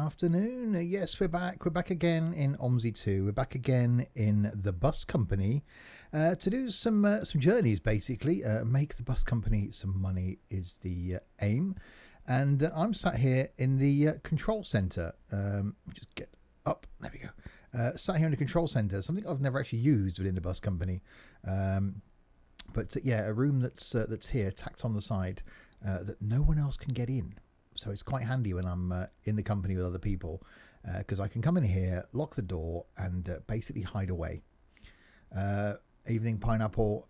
afternoon. Yes, we're back. We're back again in Omsi 2. We're back again in the bus company to do some journeys, basically. Make the bus company some money is the aim. And I'm sat here in the control center. Just get up. There we go. Sat here in the control center. Something I've never actually used within the bus company. But yeah, a room that's here, tacked on the side, that no one else can get in. So it's quite handy when I'm in the company with other people, because I can come in here, lock the door, and basically hide away. Afternoon pineapple.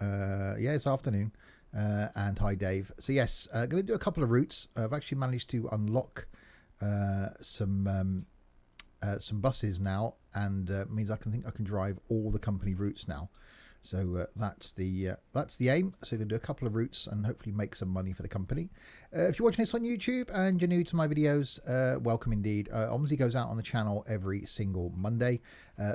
Yeah, it's afternoon. And hi, Dave. So yes, going to do a couple of routes. I've actually managed to unlock some buses now, and means I can drive all the company routes now. So that's the aim. So we're going to do a couple of routes and hopefully make some money for the company. If you're watching this on YouTube and you're new to my videos, welcome indeed. Omsi goes out on the channel every single Monday.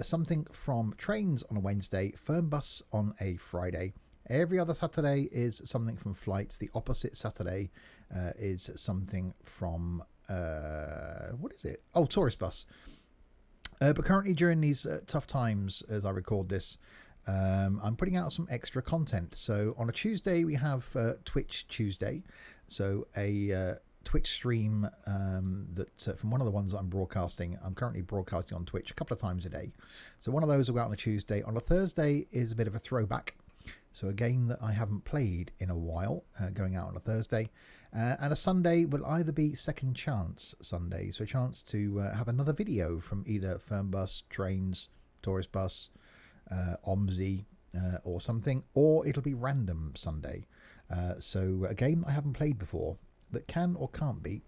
Something from trains on a Wednesday, firm bus on a Friday. Every other Saturday is something from flights. The opposite Saturday is something from, what is it? Oh, tourist bus. But currently during these tough times, as I record this, I'm putting out some extra content. So on a Tuesday we have Twitch Tuesday, so a Twitch stream that from one of the ones that I'm broadcasting. I'm currently broadcasting on Twitch a couple of times a day, so one of those will go out on a Tuesday. On a Thursday is a bit of a throwback, so a game that I haven't played in a while, going out on a Thursday. And a Sunday will either be Second Chance Sunday, so a chance to have another video from either firm bus, trains, tourist bus, Omsi, or something, or it'll be Random Sunday. So a game I haven't played before that can or can't be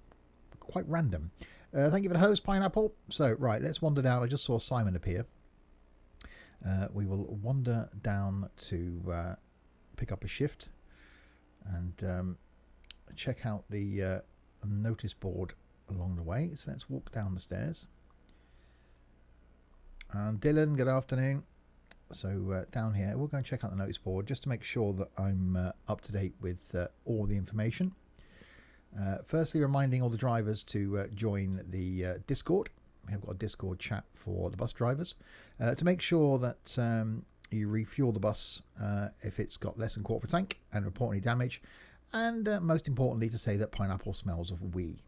quite random. Thank you for the host, Pineapple. So right, let's wander down. I just saw Simon appear. We will wander down to pick up a shift and check out the notice board along the way. So let's walk down the stairs. And Dylan, good afternoon. So down here, we'll go and check out the notice board just to make sure that I'm up to date with all the information. Firstly, reminding all the drivers to join the Discord. We have got a Discord chat for the bus drivers to make sure that you refuel the bus if it's got less than quarter of a tank and report any damage. And most importantly, to say that Pineapple smells of wee.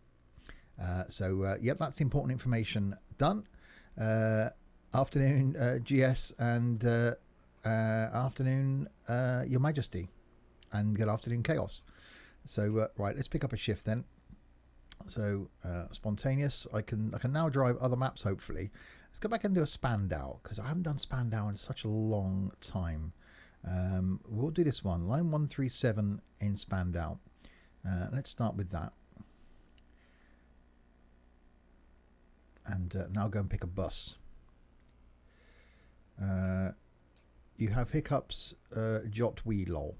Yep, that's the important information done. Afternoon, GS, and afternoon, Your Majesty, and good afternoon, Chaos. So right, let's pick up a shift then. So spontaneous. I can now drive other maps. Hopefully, let's go back and do a Spandau, because I haven't done Spandau in such a long time. We'll do this one, line 137 in Spandau. Let's start with that, and now go and pick a bus. You have hiccups, jot wee lol.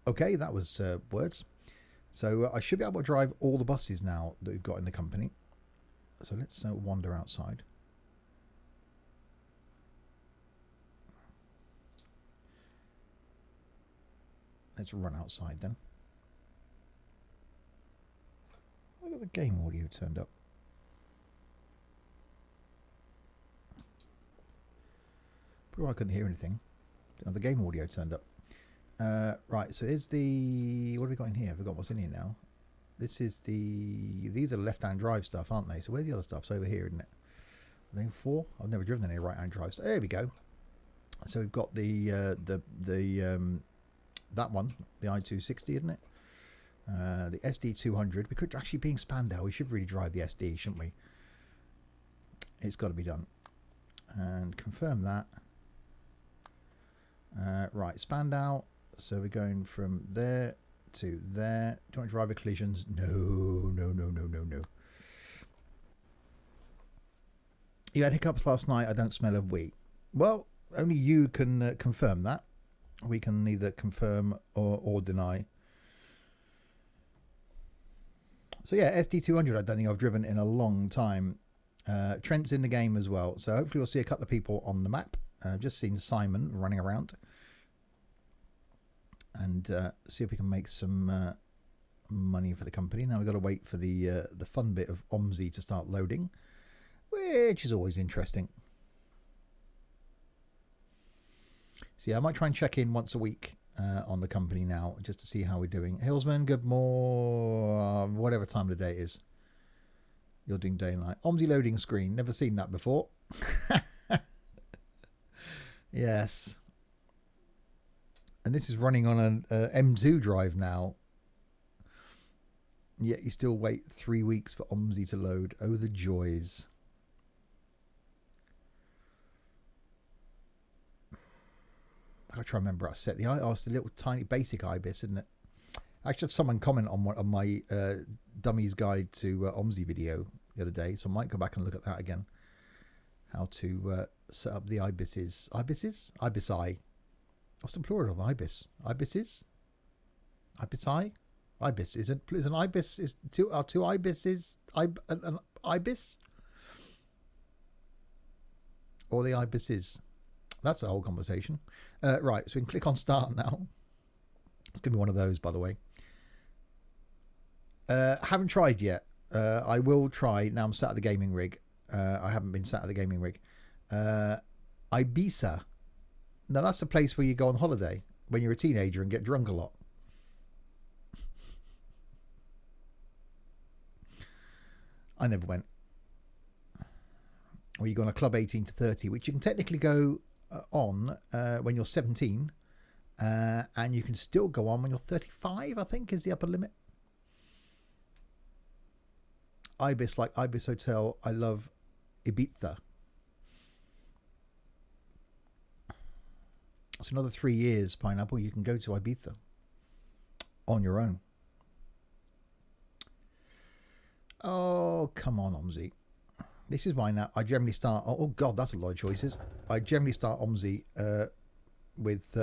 Okay, that was words. So I should be able to drive all the buses now that we've got in the company. So let's wander outside. Let's run outside then. Look at the game audio turned up. Probably I couldn't hear anything. The game audio turned up. Right, so here's the... What have we got in here? I've forgotten what's in here now. This is the... These are left-hand drive stuff, aren't they? So where's the other stuff? It's over here, isn't it? Are they 4? I've never driven any right-hand drives. So there we go. So we've got the that one, the i260, isn't it? The SD200. We could actually, being Spandau, we should really drive the SD, shouldn't we? It's got to be done. And confirm that. Right, Spandau. So we're going from there to there. Do you want driver collisions? No. You had hiccups last night. I don't smell of wheat. Well, only you can confirm that. We can neither confirm or deny. So yeah, SD200 I don't think I've driven in a long time. Trent's in the game as well. So hopefully we'll see a couple of people on the map. I've just seen Simon running around. And see if we can make some money for the company. Now we've got to wait for the fun bit of Omsi to start loading, which is always interesting. So yeah, I might try and check in once a week on the company now, just to see how we're doing. Hillsman, good morning, whatever time of the day it is. You're doing day and night. Omsi loading screen. Never seen that before. Yes. And this is running on an M2 drive now. Yet you still wait 3 weeks for Omsi to load. Oh, the joys. I gotta try and remember I set the it's the little tiny basic IBIS, isn't it? I actually had someone comment on my Dummy's Guide to Omsi video the other day, so I might go back and look at that again. How to set up the IBISes. IBISes? IBISi. What's the plural of IBIS? IBISes? IBISi? IBIS. Is an IBIS is two IBISes an IBIS? Or the IBISes? That's a whole conversation. Right, so we can click on start now. It's going to be one of those, by the way. Haven't tried yet. I will try. Now I'm sat at the gaming rig. I haven't been sat at the gaming rig. Ibiza. Now that's the place where you go on holiday when you're a teenager and get drunk a lot. I never went. Or you go on a club 18 to 30, which you can technically go on when you're 17, and you can still go on when you're 35, I think is the upper limit. Ibis, like Ibis Hotel. I love Ibiza. So another 3 years, Pineapple, you can go to Ibiza on your own. Oh, come on, Omsi. This is why now I generally start. Oh God, that's a lot of choices. I generally start Omsi with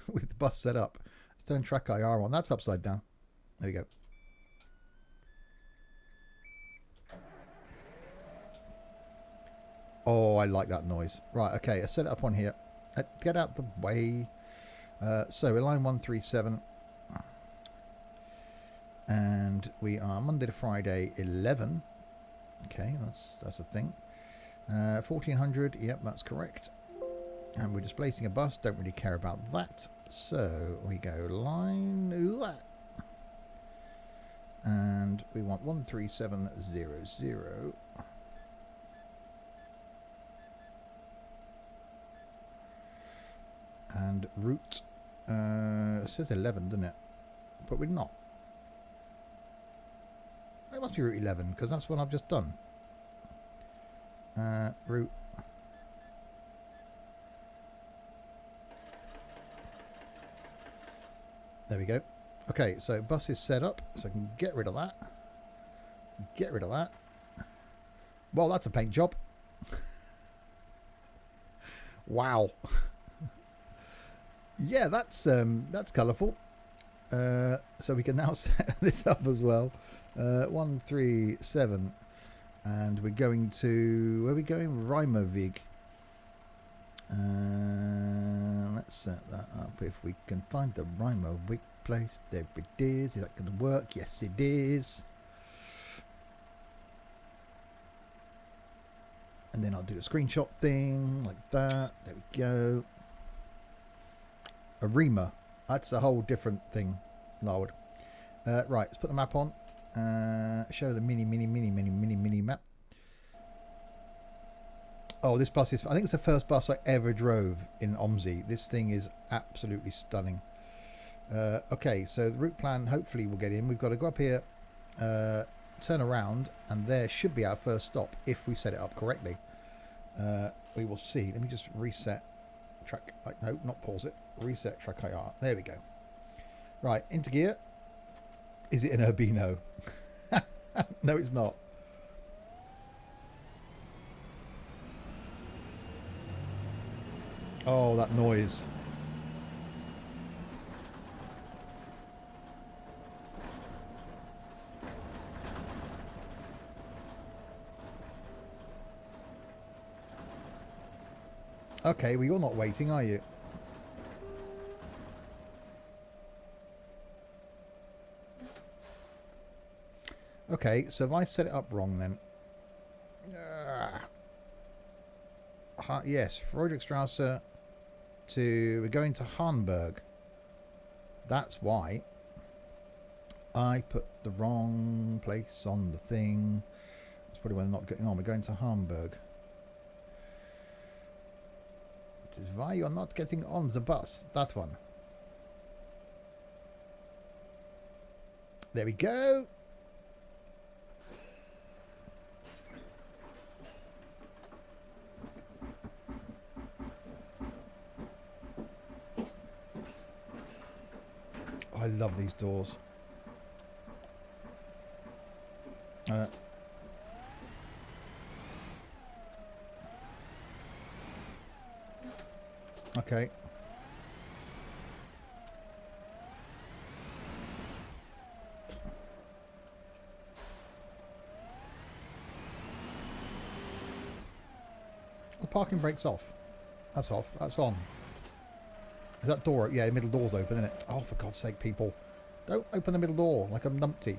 with the bus set up. Let's turn track IR on. That's upside down. There we go. Oh, I like that noise. Right, okay, I set it up on here. Get out the way. So we're line 137. And we are Monday to Friday 11. Okay, that's a thing. 1400, yep, that's correct. And we're displacing a bus, don't really care about that. So we go line that. And we want 13700. And route, it says 11, doesn't it? But we're not. It must be route 11, because that's what I've just done. Route. There we go. Okay, so bus is set up, so I can get rid of that. Get rid of that. Well, that's a paint job. Wow. Yeah, that's colourful. So we can now set this up as well. 137, and we're going to, where are we going? Reimervig. Let's set that up if we can find the Reimervig place. There it is. Is that going to work? Yes, it is. And then I'll do a screenshot thing like that. There we go. Arima. That's a whole different thing, Lord. Right, let's put the map on. Show the mini map. Oh, this bus is, I think it's the first bus I ever drove in Omsi. This thing is absolutely stunning. Okay, so the route plan, hopefully we'll get in. We've got to go up here, turn around, and there should be our first stop if we set it up correctly. We will see. Let me just reset track. No, not pause it. Reset track IR. There we go. Right, into gear. Is it an Urbino? No, it's not. Oh, that noise. Okay, well, you're not waiting, are you? Okay, so if I set it up wrong then. Yes, Friedrichstrasse to... We're going to Hamburg. That's why I put the wrong place on the thing. That's probably why they're not getting on. We're going to Hamburg. That is why you're not getting on the bus. That one. There we go. I love these doors. Okay. The parking brake's off. That's off. That's on. Is that door? Yeah, the middle door's open, isn't it? Oh, for God's sake, people. Don't open the middle door like a numpty.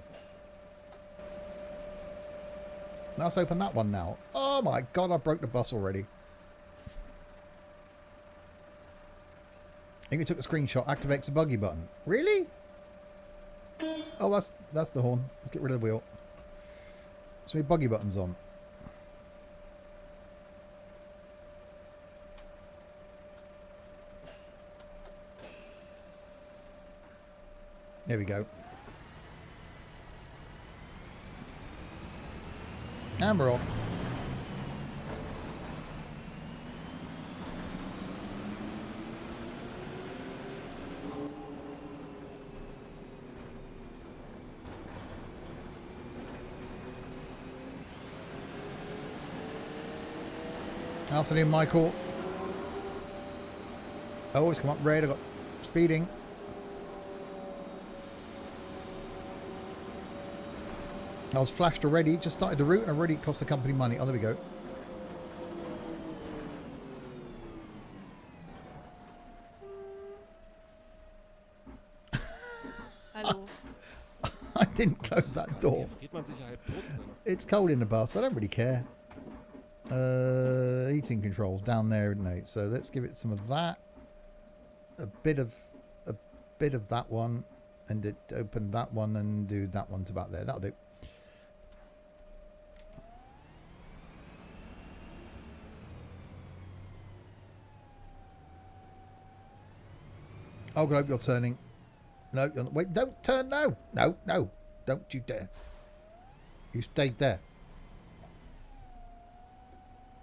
Let's open that one now. Oh my God, I broke the bus already. I think we took a screenshot. Activates the buggy button. Really? Oh, that's the horn. Let's get rid of the wheel. So my buggy button's on. There we go. And we're off. Afternoon, Michael. Oh, it's come up red. I got speeding. I was flashed already, just started the route and already cost the company money. Oh, there we go. Hello. I didn't close that door. It's cold in the bus, I don't really care. Heating controls down there, isn't it? So let's give it some of that. A bit of that one, and open that one and do that one to about there. That'll do. Oh, God, you're turning. No, you're not. Wait, don't turn. No. No, no. Don't you dare. You stayed there.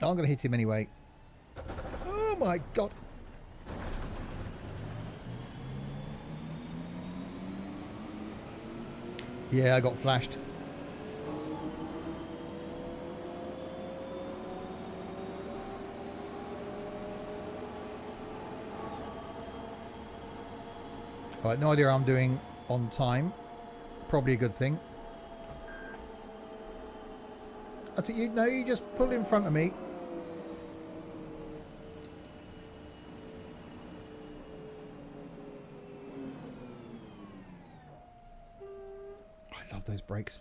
Oh, I'm going to hit him anyway. Oh, my God. Yeah, I got flashed. Right, no idea how I'm doing on time. Probably a good thing. That's it. You just pull in front of me. I love those brakes.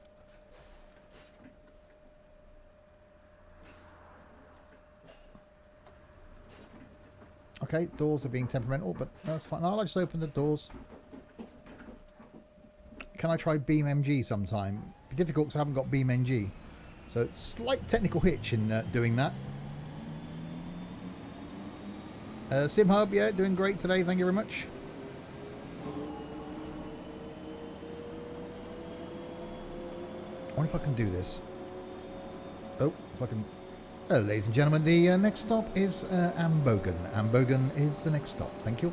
Okay, doors are being temperamental, but that's fine. I'll just open the doors. Can I try Beam MG sometime? It'd be difficult because I haven't got Beam MG. So it's slight technical hitch in doing that. SimHub, yeah, doing great today. Thank you very much. I wonder if I can do this. Oh, if I can... ladies and gentlemen, the next stop is Ambogen. Ambogen is the next stop. Thank you.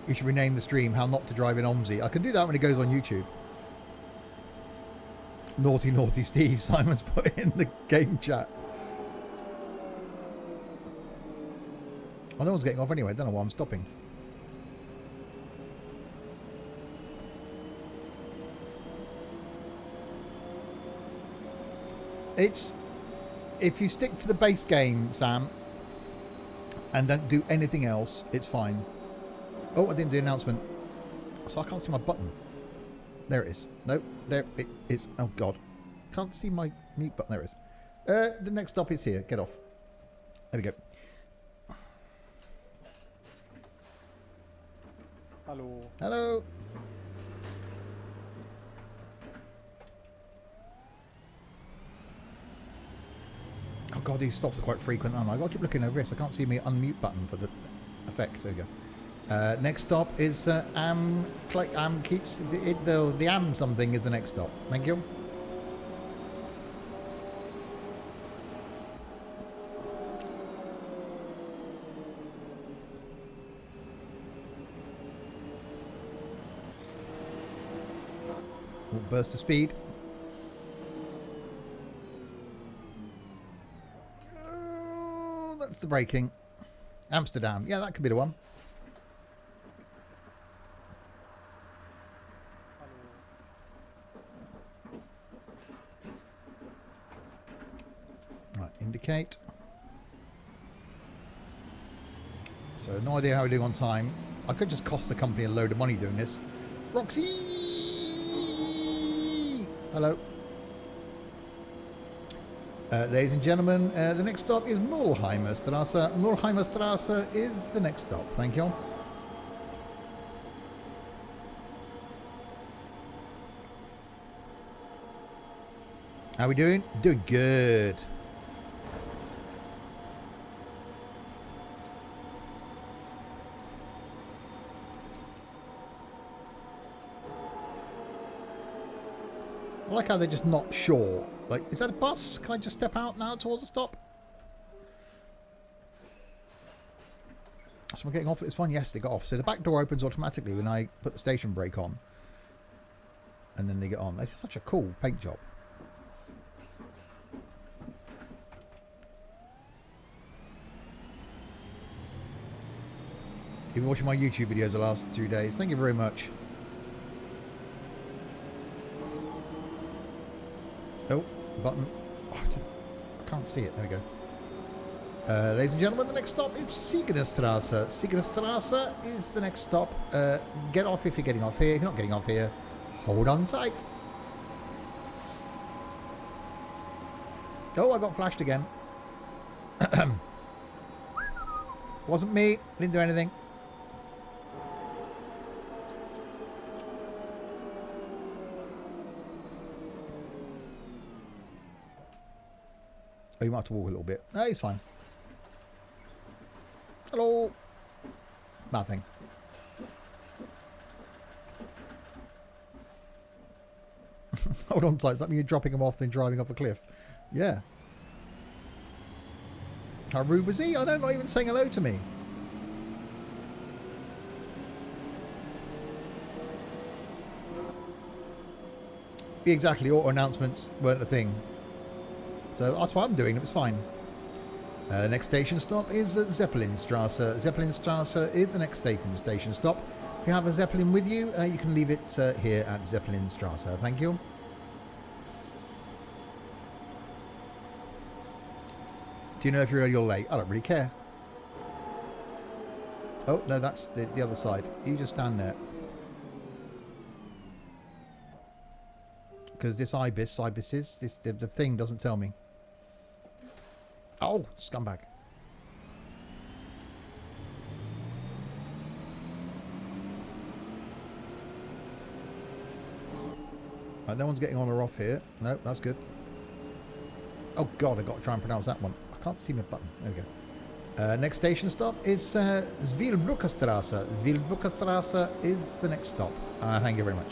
You should rename the stream How Not to Drive in Omsi. I can do that when it goes on YouTube. Naughty, naughty Steve. Simon's put it in the game chat. Oh, no one's getting off anyway. I don't know why I'm stopping. It's... If you stick to the base game, Sam, and don't do anything else, it's fine. Oh, I didn't do the announcement. So I can't see my button. There it is. No, there it is. Oh, God. Can't see my mute button. There it is. The next stop is here. Get off. There we go. Hello. Hello. Oh, God, these stops are quite frequent, aren't I? I've got to keep looking over this. I can't see my unmute button for the effect. There we go. Next stop is the Am something is the next stop. Thank you. Burst of speed. Oh, that's the braking. Amsterdam. Yeah, that could be the one. Right, indicate. So no idea how we're doing on time. I could just cost the company a load of money doing this. Roxy! Hello. Ladies and gentlemen, the next stop is Mulheimer Strasse. Mulheimer Strasse is the next stop. Thank you. How are we doing? Doing good. I like how they're just not sure. Like, is that a bus? Can I just step out now towards the stop? So I'm getting off at this one? Yes, they got off. So the back door opens automatically when I put the station brake on. And then they get on. This is such a cool paint job. You've been watching my YouTube videos the last 2 days. Thank you very much. Oh, button. Oh, I can't see it. There we go. Ladies and gentlemen, the next stop is Siegenerstrasse. Siegenerstrasse is the next stop. Get off if you're getting off here. If you're not getting off here, hold on tight. Oh, I got flashed again. Wasn't me. Didn't do anything. Oh, you might have to walk a little bit. No, he's fine. Hello. Nothing. Hold on tight. Does that mean you're dropping him off then driving off a cliff? Yeah. How rude was he? I don't know, not even saying hello to me. Exactly. Auto announcements weren't a thing. So that's what I'm doing. It was fine. Next station stop is Zeppelinstrasse. Zeppelinstrasse is the next station stop. If you have a Zeppelin with you, you can leave it here at Zeppelinstrasse. Thank you. Do you know if you're early or late? I don't really care. Oh, no, that's the other side. You just stand there. Because this ibises, the thing doesn't tell me. Oh, scumbag. Right, no one's getting on or off here. No, that's good. Oh, God, I've got to try and pronounce that one. I can't see my button. There we go. Next station stop is Zwilbrückerstrasse. Zwilbrückerstrasse is the next stop. Thank you very much.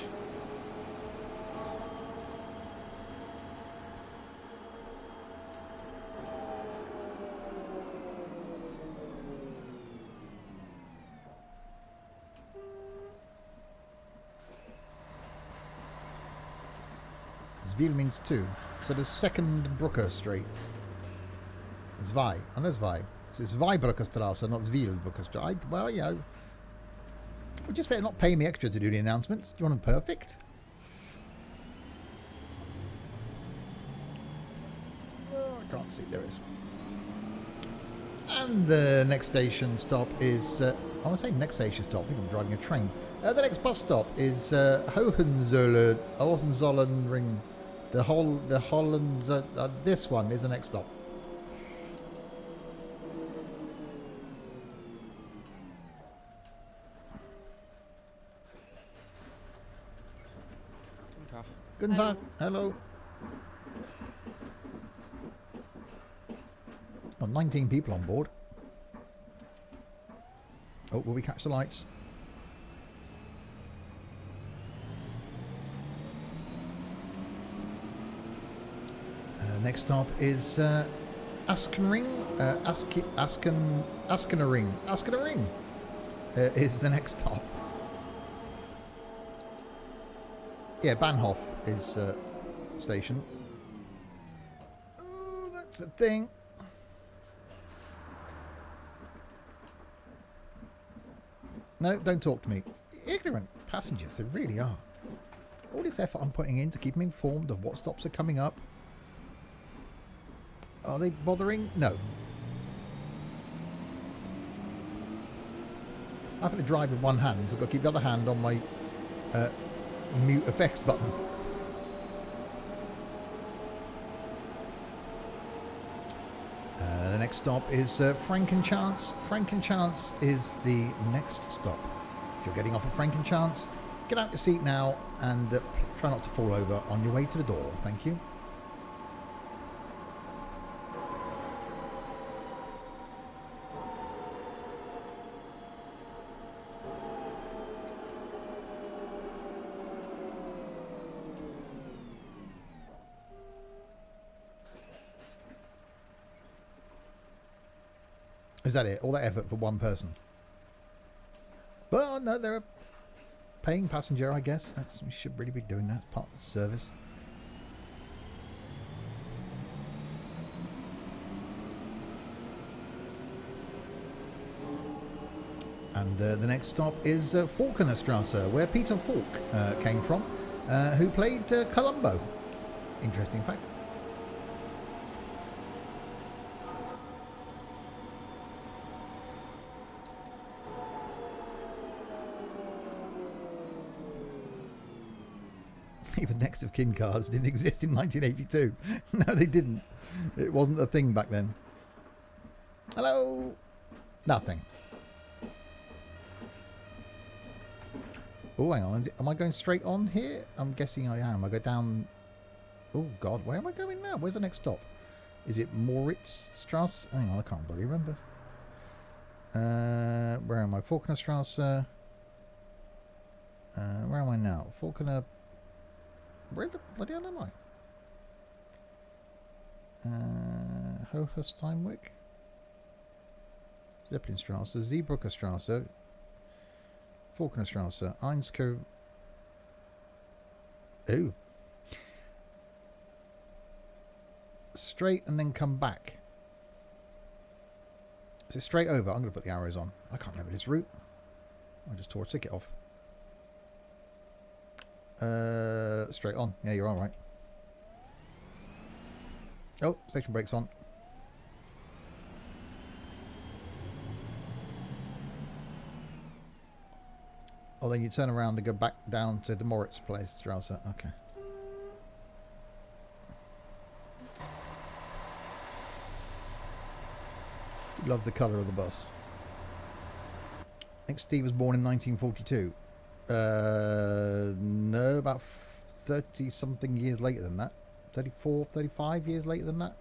Zwil means two. So the second Brücke Street. Zwei. I know Zwei. So it's Zweibrückerstrasse, not Zwilbrückerstrasse. Well, you know. We just better not pay me extra to do the announcements. Do you want them perfect? Oh, I can't see. There it is. And the next station stop is... I want to say next station stop. I think I'm driving a train. The next bus stop is Hohenzollern Ring. The Hollands. This one is the next stop. Guten Tag. Hello. Oh, 19 people on board. Oh, will we catch the lights? Next stop is Askenring. Askenring. Askenring is the next stop. Yeah, Bahnhof is station. Oh, that's the thing. No, don't talk to me. Ignorant passengers, they really are. All this effort I'm putting in to keep them informed of what stops are coming up. Are they bothering? No. I have to drive with one hand, so I've got to keep the other hand on my mute effects button. The next stop is Frankenchance. Frankenchance is the next stop. If you're getting off at Frankenchance, get out your seat now and try not to fall over on your way to the door. Thank you. Is that it? All that effort for one person? Well, no, they're a paying passenger, I guess. We should really be doing that. It's part of the service. And the next stop is Falconerstrasse, where Peter Falk came from, who played Columbo. Interesting fact. Even next of kin cards didn't exist in 1982. No, they didn't. It wasn't a thing back then. Hello? Nothing. Oh, hang on. Am I going straight on here? I'm guessing I am. I go down... Oh, God. Where am I going now? Where's the next stop? Is it Moritzstrasse? Hang on. I can't bloody remember. Where am I? Falconerstrasse. Where am I now? Falconer... Where the bloody hell am I? Hochsteinwick? Zeppelinstrasse, Zeebrückerstrasse, Falconerstrasse, Einsko... Ooh. Straight and then come back. Is it straight over? I'm going to put the arrows on. I can't remember this route. I just tore a ticket off. Straight on. Yeah, you're all right. Oh, station brakes on. Oh, then you turn around and go back down to the Moritz place, Strasse. Okay. Love the colour of the bus. I think Steve was born in 1942. No, about 30 something years later than that. 34, 35 years later than that.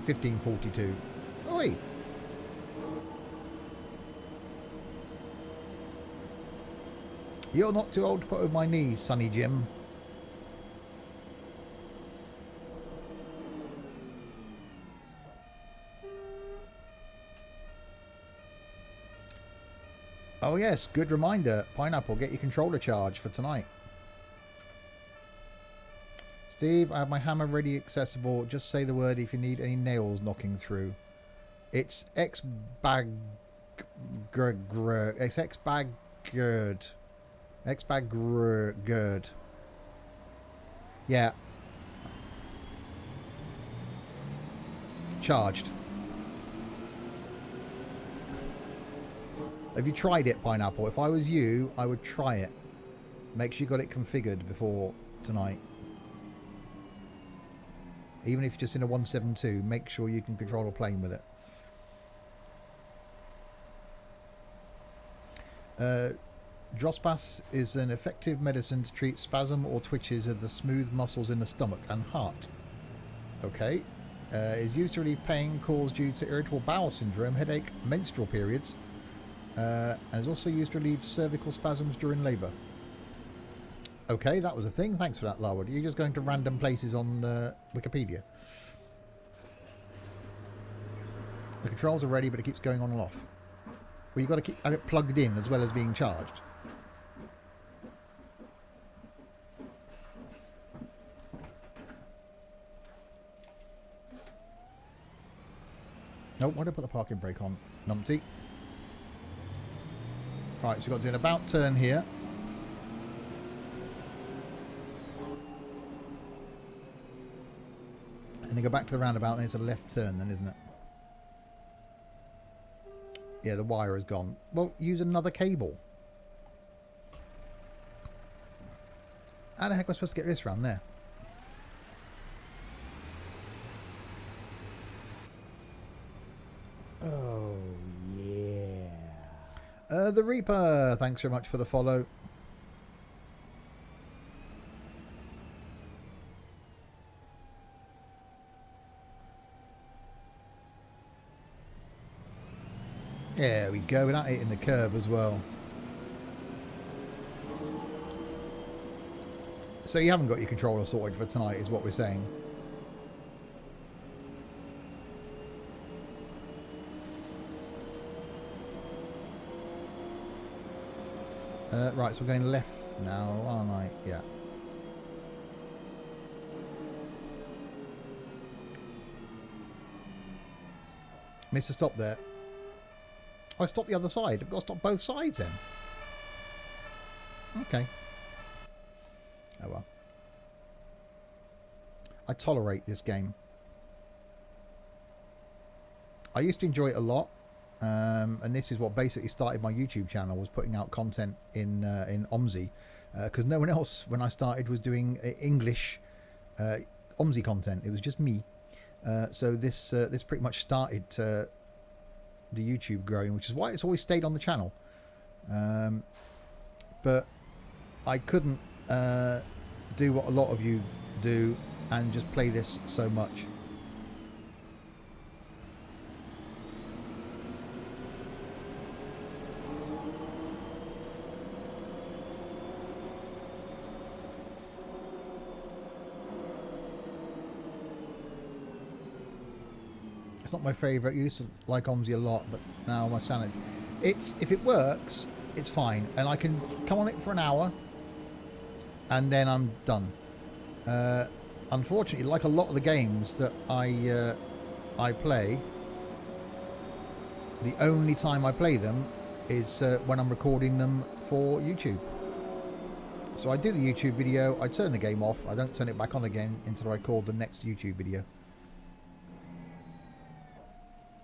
$15.42. Oi! You're not too old to put over my knees, Sonny Jim. Oh yes, good reminder. Pineapple, get your controller charged for tonight. Steve, I have my hammer ready accessible. Just say the word if you need any nails knocking through. It's X-Bag... It's X-Bag-Gerd. X-Bag-Gerd. Yeah. charged. Have you tried it, Pineapple? If I was you, I would try it. Make sure you got it configured before tonight. Even if it's just in a 172, make sure you can control a plane with it. Drospas is an effective medicine to treat spasm or twitches of the smooth muscles in the stomach and heart. Okay. Is used to relieve pain caused due to irritable bowel syndrome, headache, menstrual periods, and is also used to relieve cervical spasms during labour. Okay, that was a thing. Thanks for that, Larwood. You're just going to random places on Wikipedia. The controls are ready, but it keeps going on and off. Well, you've got to keep it plugged in as well as being charged. Nope, why did I put the parking brake on? Numpty. Right, so we've got to do an about turn here. And then go back to the roundabout, and it's a left turn then, isn't it? Yeah, the wire is gone. Well, use another cable. How the heck am I supposed to get this round there? Oh, yeah. The Reaper, thanks very much for the follow. There we go, without hitting the curb as well. So you haven't got your controller sorted for tonight, is what we're saying. Right, so we're going left now, aren't I? Yeah. Missed a stop there. Oh, I stopped the other side. I've got to stop both sides then. Okay. Oh well. I tolerate this game. I used to enjoy it a lot. And this is what basically started my YouTube channel, was putting out content in Omsi, because no one else when I started was doing English Omsi content. It was just me. So this pretty much started the YouTube growing, which is why it's always stayed on the channel. But I couldn't do what a lot of you do and just play this so much. It's not my favourite. I used to like Omsi a lot, but now my sanity. If it works, it's fine, and I can come on it for an hour, and then I'm done. Unfortunately, like a lot of the games that I play, the only time I play them is when I'm recording them for YouTube. So I do the YouTube video, I turn the game off, I don't turn it back on again until I record the next YouTube video.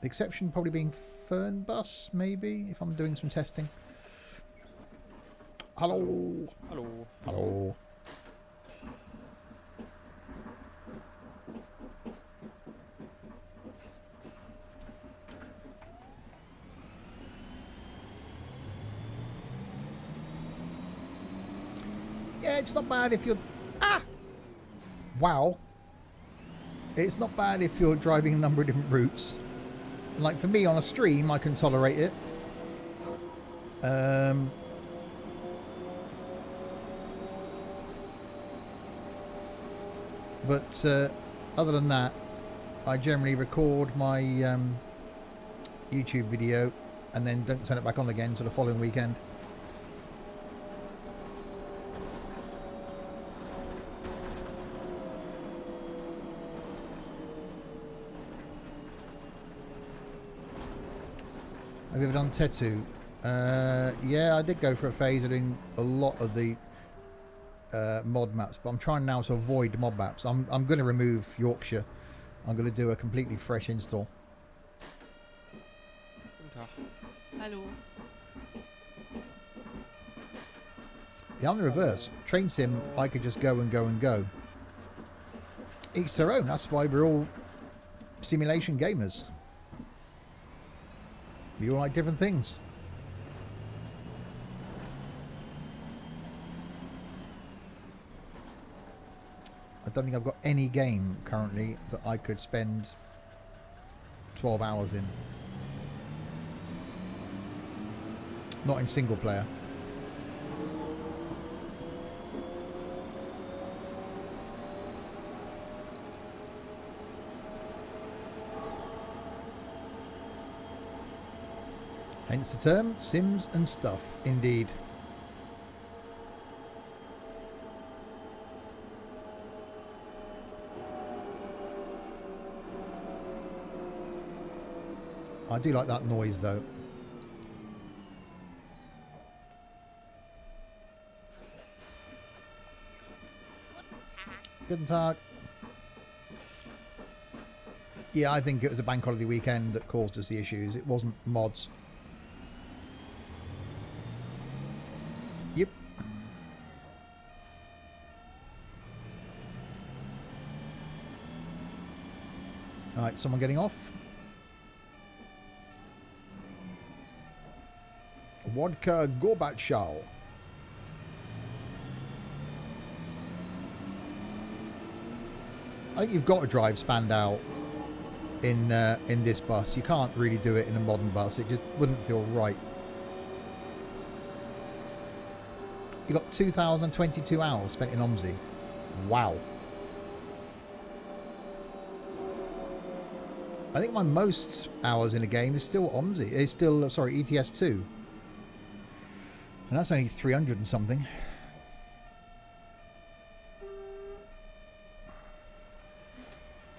The exception probably being Fernbus, maybe, if I'm doing some testing. Hello. Hello. Hello. Yeah, it's not bad if you're... Ah! Wow. It's not bad if you're driving a number of different routes. Like for me on a stream, I can tolerate it. But other than that, I generally record my YouTube video and then don't turn it back on again until the following weekend. Have you ever done Tetu? Yeah, I did go for a phase of doing a lot of the mod maps, but I'm trying now to avoid mod maps. I'm going to remove Yorkshire. I'm going to do a completely fresh install. Guten Tag. Hallo. Yeah, I'm the reverse. Train sim, I could just go and go and go. Each their own. That's why we're all simulation gamers. We all like different things. I don't think I've got any game currently that I could spend 12 hours in. Not in single player. Hence the term, Sims and stuff, indeed. I do like that noise though. Guten Tag. Yeah, I think it was a bank holiday weekend that caused us the issues. It wasn't mods. Yep. Alright, someone getting off. Vodka Gorbachev. I think you've got to drive Spandau in this bus. You can't really do it in a modern bus. It just wouldn't feel right. You got 2,022 hours spent in Omsi. Wow. I think my most hours in a game is still Omsi. It's still, sorry, ETS2. And that's only 300 and something.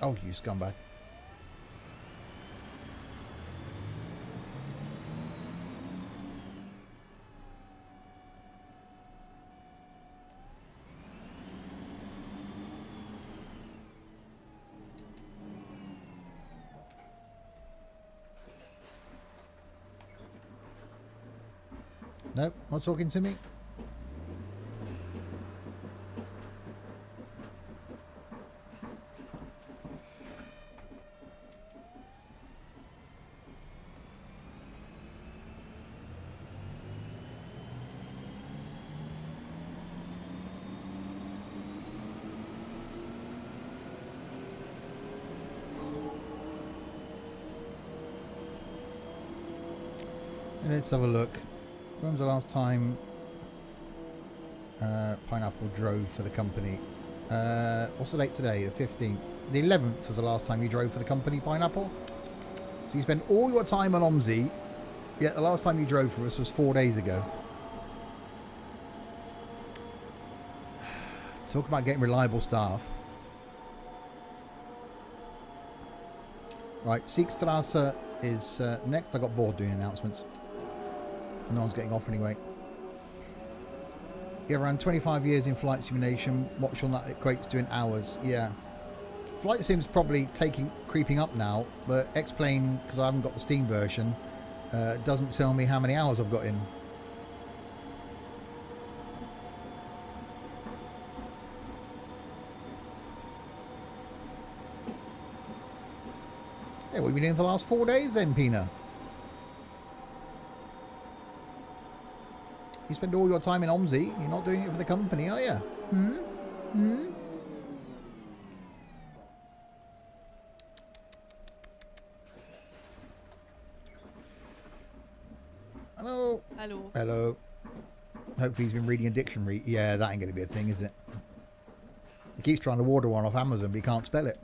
Oh, you scumbag. Nope, not talking to me. Let's have a look. When was the last time Pineapple drove for the company? What's the date today? The 15th. The 11th was the last time you drove for the company, Pineapple. So you spend all your time on Omsi, yet the last time you drove for us was 4 days ago. Talk about getting reliable staff. Right, Siegstrasse is next. I got bored doing announcements. No one's getting off anyway. You have around 25 years in flight simulation. What shall that equates to in hours? Yeah. Flight sim's probably creeping up now, but X-Plane, because I haven't got the Steam version, doesn't tell me how many hours I've got in. Yeah, what have you been doing for the last 4 days then, Pina? You spend all your time in Omsi. You're not doing it for the company, are you? Hmm? Hmm? Hello. Hallo. Hello. Hopefully he's been reading a dictionary. Yeah, that ain't going to be a thing, is it? He keeps trying to order one off Amazon, but he can't spell it.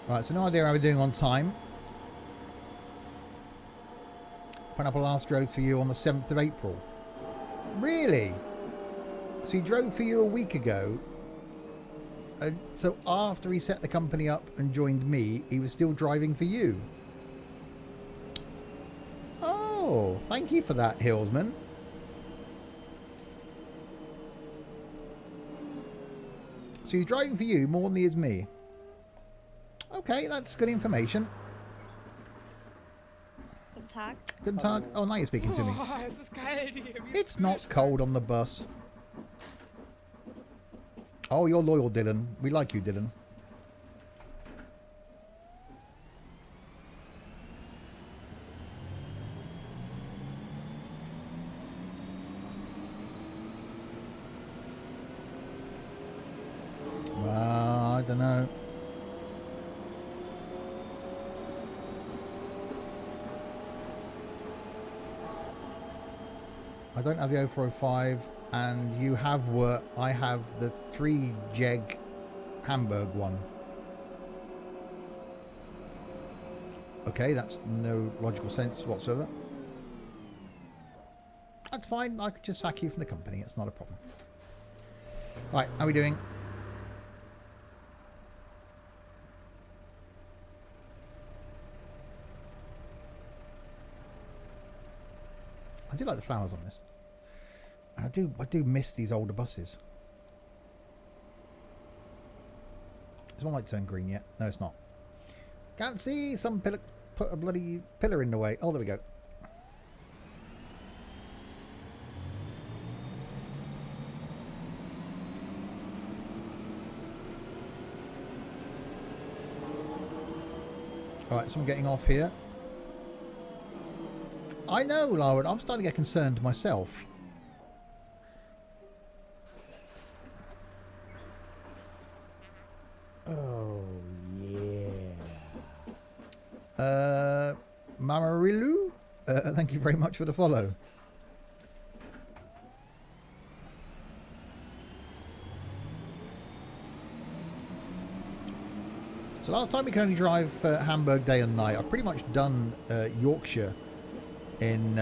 Right, so no idea how we're doing on time. Pineapple last drove for you on the 7th of April. Really? So he drove for you a week ago. And so after he set the company up and joined me, he was still driving for you. Oh, thank you for that, Hillsman. So he's driving for you more than he is me. Okay, that's good information. Guten Tag. Guten Tag. Oh, now you're speaking to me. Oh, es ist kalt hier. It's not cold on the bus. Oh, you're loyal, Dylan. We like you, Dylan. I don't know. I don't have the 0405, and you have what I have the 3 Jeg Hamburg one. Okay, that's no logical sense whatsoever. That's fine. I could just sack you from the company. It's not a problem. Right, how are we doing? I do like the flowers on this. I do miss these older buses. Is one light turned green yet? No, it's not. Can't see. Some pillar put a bloody pillar in the way. Oh, there we go. Alright, so I'm getting off here. I know, Lauren. I'm starting to get concerned myself. Oh, yeah. Mamarilu? Thank you very much for the follow. So last time we could only drive Hamburg day and night. I've pretty much done Yorkshire in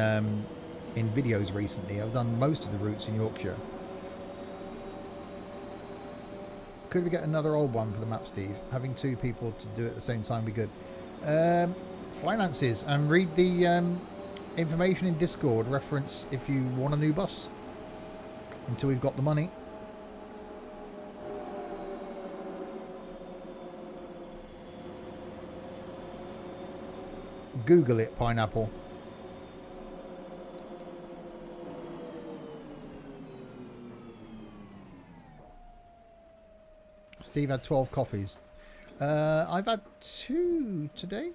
videos recently. I've done most of the routes in Yorkshire. Could we get another old one for the map, Steve? Having 2 people to do it at the same time would be good. Finances, and read the information in Discord. Reference if you want a new bus until we've got the money. Google it, pineapple. Steve had 12 coffees. I've had 2 today.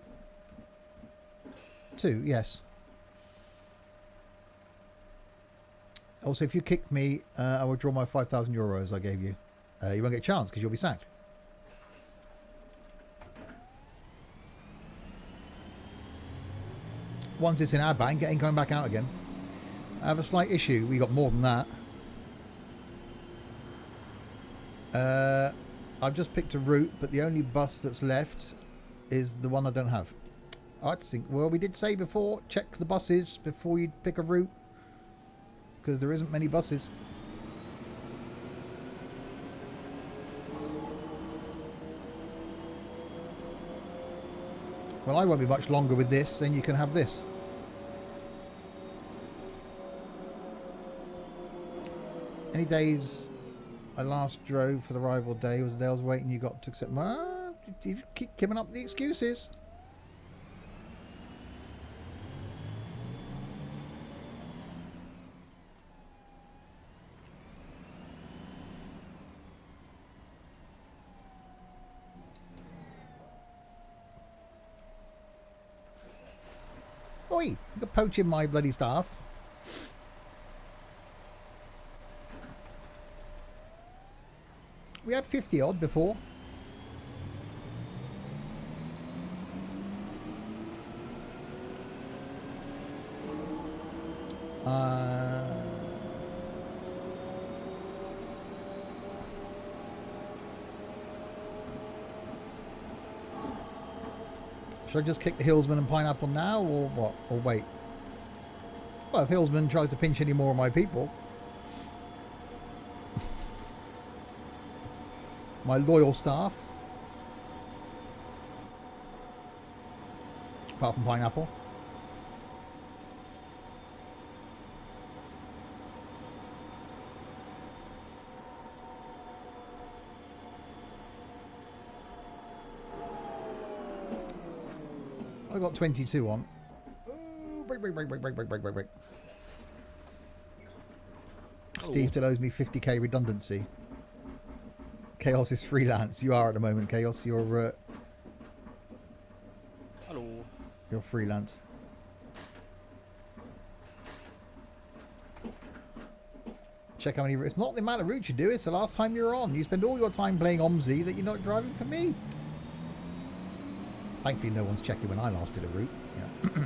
2, yes. Also, if you kick me, I will draw my 5,000 euros I gave you. You won't get a chance because you'll be sacked. Once it's in our bank, it ain't going back out again. I have a slight issue. We got more than that. I've just picked a route, but the only bus that's left is the one I don't have. I think, well, we did say before, check the buses before you pick a route, because there isn't many buses. Well, I won't be much longer with this, then you can have this. Any days I last drove for the rival day was the day I was waiting you got to accept my... You keep giving up the excuses. Oi, you're poaching my bloody staff. We had 50 odd before. Should I just kick the Hillsman and Pineapple now, or what? Or wait? Well, if Hillsman tries to pinch any more of my people. my loyal staff. Apart from pineapple. I got 22 on. Ooh, break. Steve still owes me 50k redundancy. Chaos is freelance. You are at the moment, Chaos. You're Hello. You're freelance. Check how many. It's not the amount of routes you do. It's the last time you're on. You spend all your time playing Omsi that you're not driving for me. Thankfully, no one's checking when I last did a route. Yeah.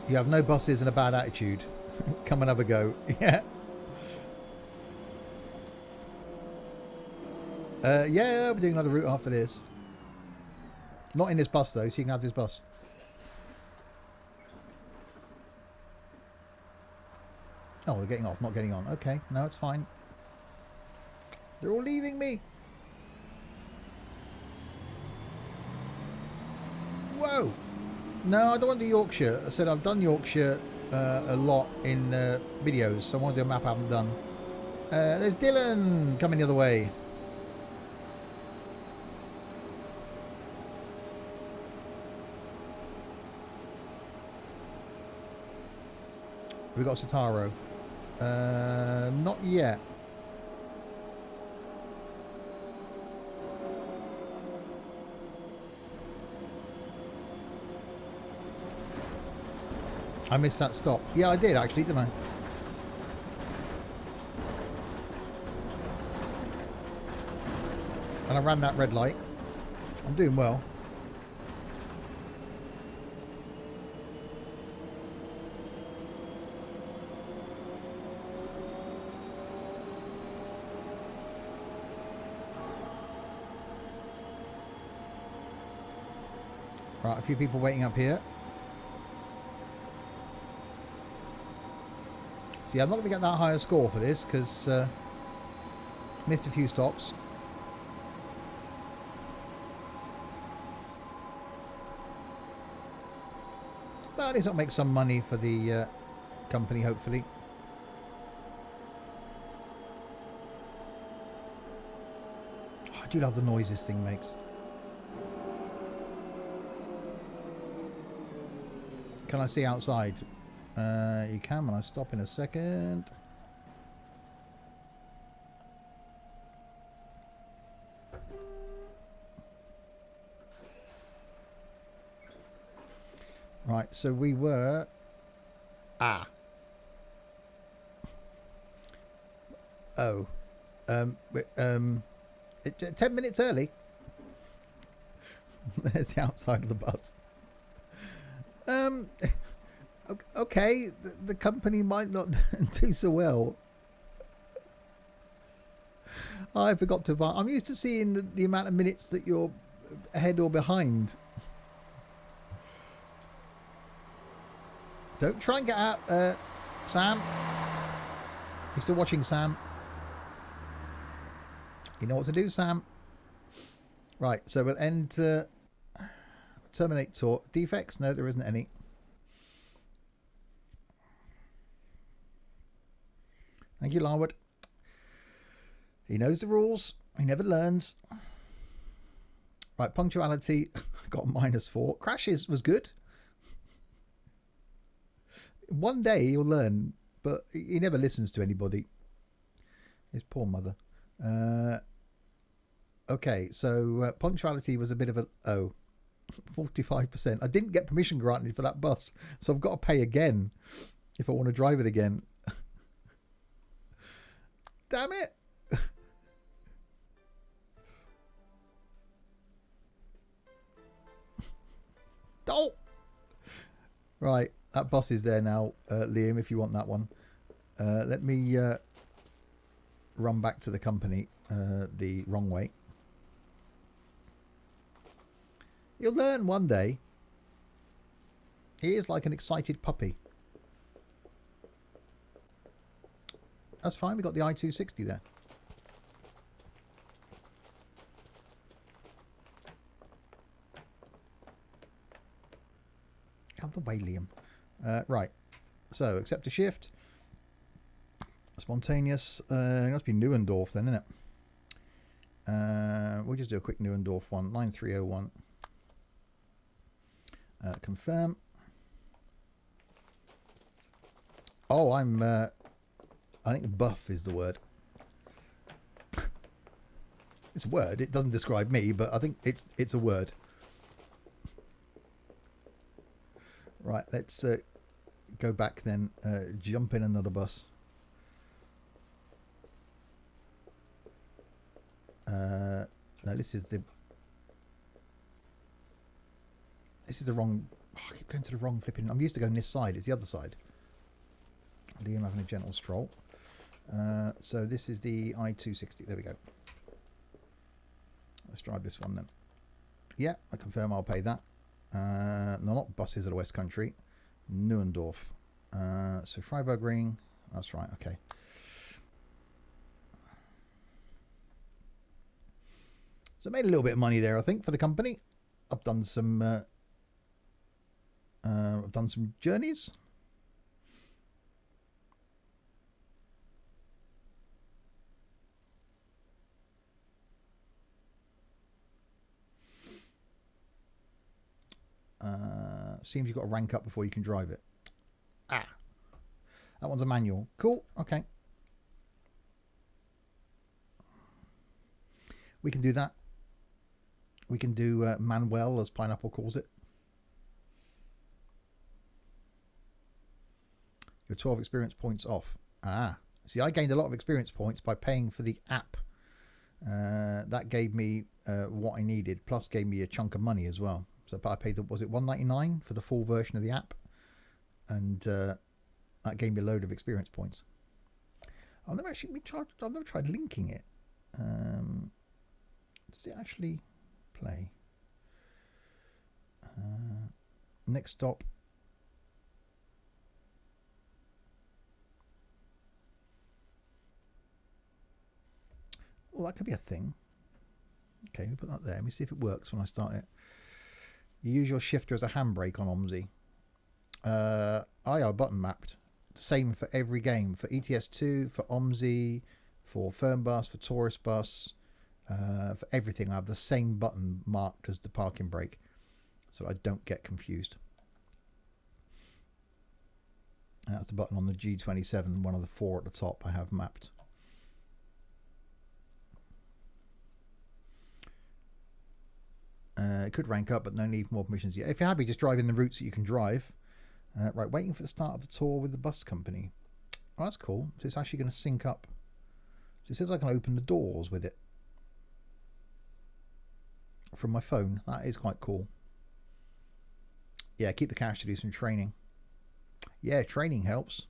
You have no buses and a bad attitude. Come and have a go. Yeah. Yeah, we're doing another route after this. Not in this bus though, so you can have this bus. Oh, they're getting off, not getting on. Okay, no, it's fine. They're all leaving me. Whoa. No, I don't want to do Yorkshire. I said I've done Yorkshire a lot in videos, so I want to do a map I haven't done. There's Dylan coming the other way. We got Sataro. Not yet. I missed that stop. Yeah, I did actually, didn't I? And I ran that red light. I'm doing well. Right, a few people waiting up here. See, I'm not going to get that high a score for this because missed a few stops. But at least I'll make some money for the company, hopefully. Oh, I do love the noise this thing makes. Can I see outside? You can when I stop in a second. Right, so we were... 10 minutes early. There's the outside of the bus. Okay, the company might not do so well. I forgot to buy. I'm used to seeing the amount of minutes that you're ahead or behind. Don't try and get out, Sam. You still watching, Sam? You know what to do, Sam. Right, so we'll end terminate tour. Defects? No, there isn't any. Thank you, Larwood. He knows the rules. He never learns. Right, punctuality. Got a -4. Crashes was good. One day he'll learn, but he never listens to anybody. His poor mother. Okay, so punctuality was a bit of a 45%. I didn't get permission granted for that bus, so I've got to pay again if I want to drive it again. Damn it. Oh. Right, that bus is there now, Liam, if you want that one. Let me run back to the company the wrong way. You'll learn one day. He is like an excited puppy. That's fine. We got the I-260 there. Out of the way, Liam. Right. So, accept a shift. Spontaneous. It must be Neuendorf then, isn't it? We'll just do a quick Neuendorf one. 9301. Confirm. Oh, I'm... I think buff is the word. It's a word. It doesn't describe me, but I think it's a word. Right, let's go back then. Jump in another bus. No, this is the wrong. Oh, I keep going to the wrong flipping. I'm used to going this side. It's the other side. Liam having a gentle stroll. So this is the I-260. There we go. Let's drive this one then. Yeah, I confirm I'll pay that. No, not buses of the West Country. Neuendorf. So Freiburg Ring. That's right. Okay. So I made a little bit of money there, I think, for the company. I've done some journeys. Seems you've got to rank up before you can drive it. Ah, that one's a manual. Cool. Okay, we can do that. We can do Manuel, as Pineapple calls it. Your 12 experience points off. Ah, see, I gained a lot of experience points by paying for the app. That gave me what I needed, plus gave me a chunk of money as well. So I paid, was it $1.99 for the full version of the app? And that gave me a load of experience points. I've never tried linking it. Does it actually play? Next stop. Well, that could be a thing. Okay, let me put that there. Let me see if it works when I start it. You use your shifter as a handbrake on Omsi. IR button mapped. Same for every game. For ETS2, for Omsi, for Fernbus, for Tourist Bus, for everything. I have the same button marked as the parking brake, so I don't get confused. That's the button on the G27, one of the four at the top I have mapped. It could rank up, but no need for more permissions yet. If you're happy just driving the routes that you can drive. Right, waiting for the start of the tour with the bus company. Oh, that's cool. So it's actually going to sync up. So it says I can open the doors with it from my phone. That is quite cool. Yeah, keep the cash to do some training. Yeah, training helps.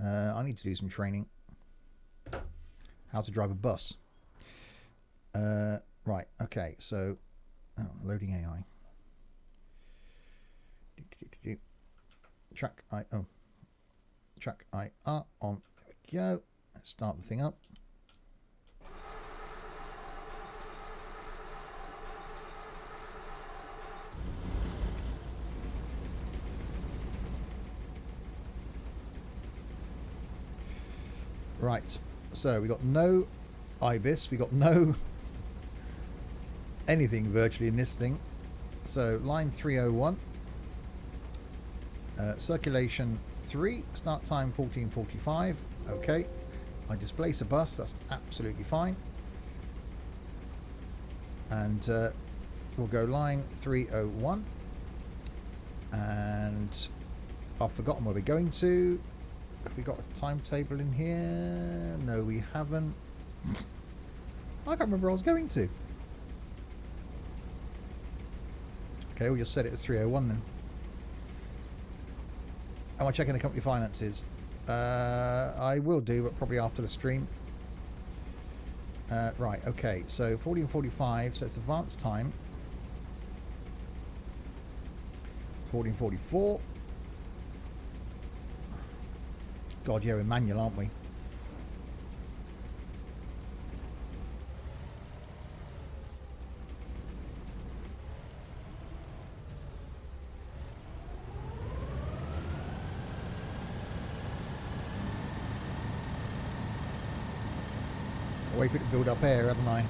I need to do some training. How to drive a bus. Right, okay, so... Oh, loading AI. Track IR on. There we go. Let's start the thing up. Right. So we got no IBIS. We got no anything virtually in this thing. So line 301. Circulation 3, start time 14:45. Okay, I displace a bus, that's absolutely fine. And we'll go line 301. And I've forgotten where we're going to. Have we got a timetable in here? No, we haven't. I can't remember where I was going to. Okay, we'll just set it as 301 then. Am I checking the company finances? I will do, but probably after the stream. Right, okay, so 14:45, so it's advanced time. 14:44. God, yeah, we're manual, aren't we? Wait for it to build up air, haven't I?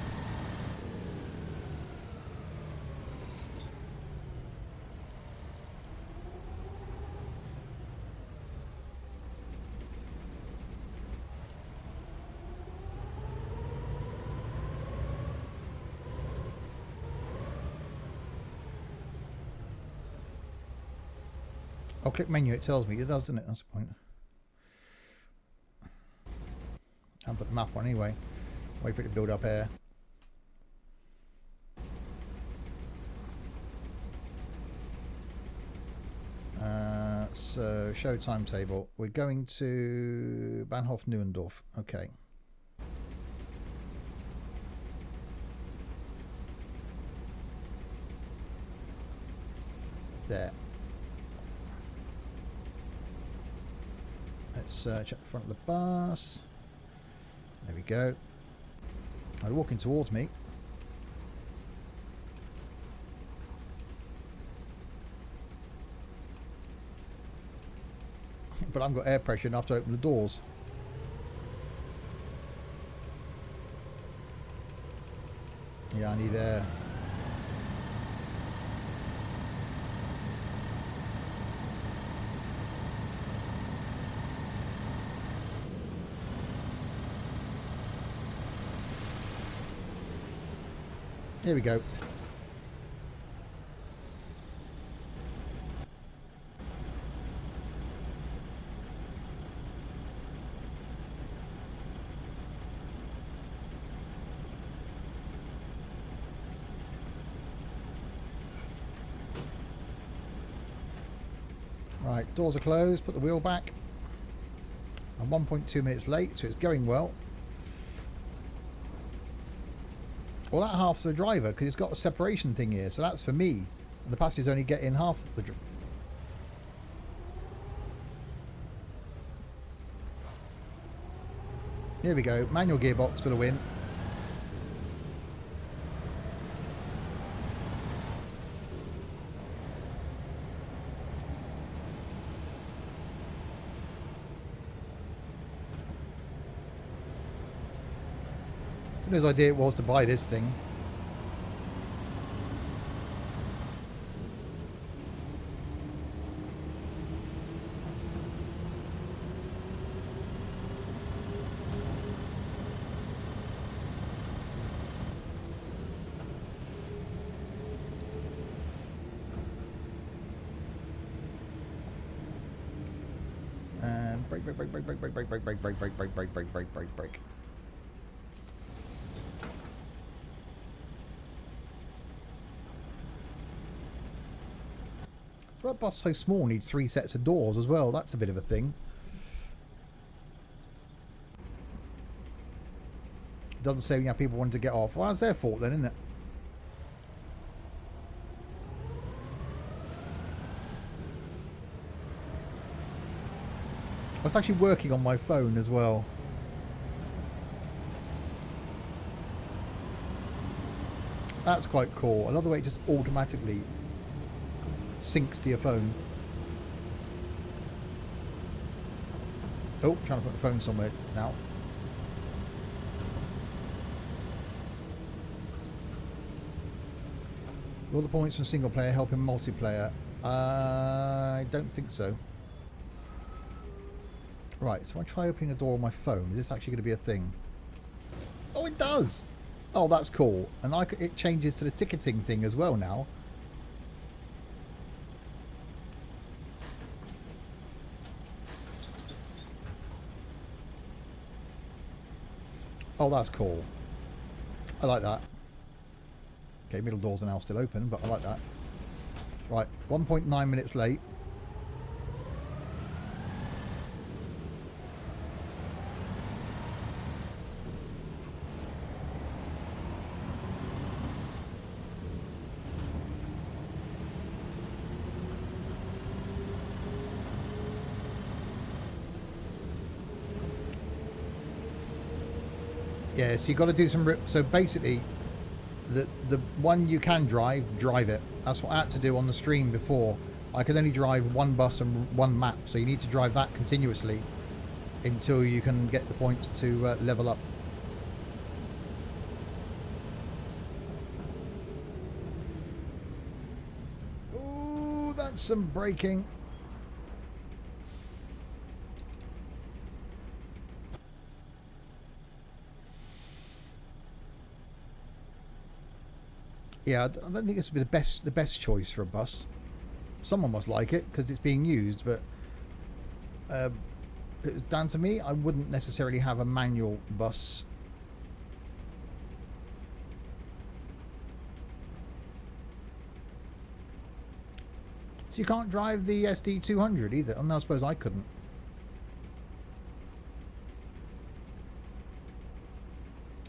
I'll click menu, it tells me. It does, doesn't it? That's the point. I'll put the map on anyway. Wait for it to build up air. So, show timetable. We're going to Bahnhof Neuendorf. Okay. There. Let's check the front of the bus. There we go. They're walking towards me. But I've got air pressure enough to open the doors. Yeah, I need air. Here we go. Right, doors are closed, put the wheel back. I'm 1.2 minutes late, so it's going well. Well, that half's the driver, because it's got a separation thing here, so that's for me. And the passengers only get in half the... Here we go, manual gearbox for the win. Whose idea it was to buy this thing. And brake. That bus so small needs 3 sets of doors as well. That's a bit of a thing. Doesn't say how people wanted to get off. Well, that's their fault then, isn't it? I was actually working on my phone as well. That's quite cool. I love the way it just automatically syncs to your phone. Oh, trying to put the phone somewhere now. Will the points from single player help in multiplayer? I don't think so. Right, so if I try opening a door on my phone, is this actually going to be a thing? Oh, it does! Oh, that's cool. And it changes to the ticketing thing as well now. Oh, that's cool. I like that. Okay, middle doors are now still open, but I like that. Right, 1.9 minutes late. Yeah, so you've got to do some... So basically, the one you can drive it. That's what I had to do on the stream before. I could only drive one bus and one map, so you need to drive that continuously until you can get the points to level up. Get some braking. Yeah, I don't think this would be the best choice for a bus. Someone must like it because it's being used, but if it was down to me, I wouldn't necessarily have a manual bus. So you can't drive the SD200 either. Oh, no, I suppose I couldn't.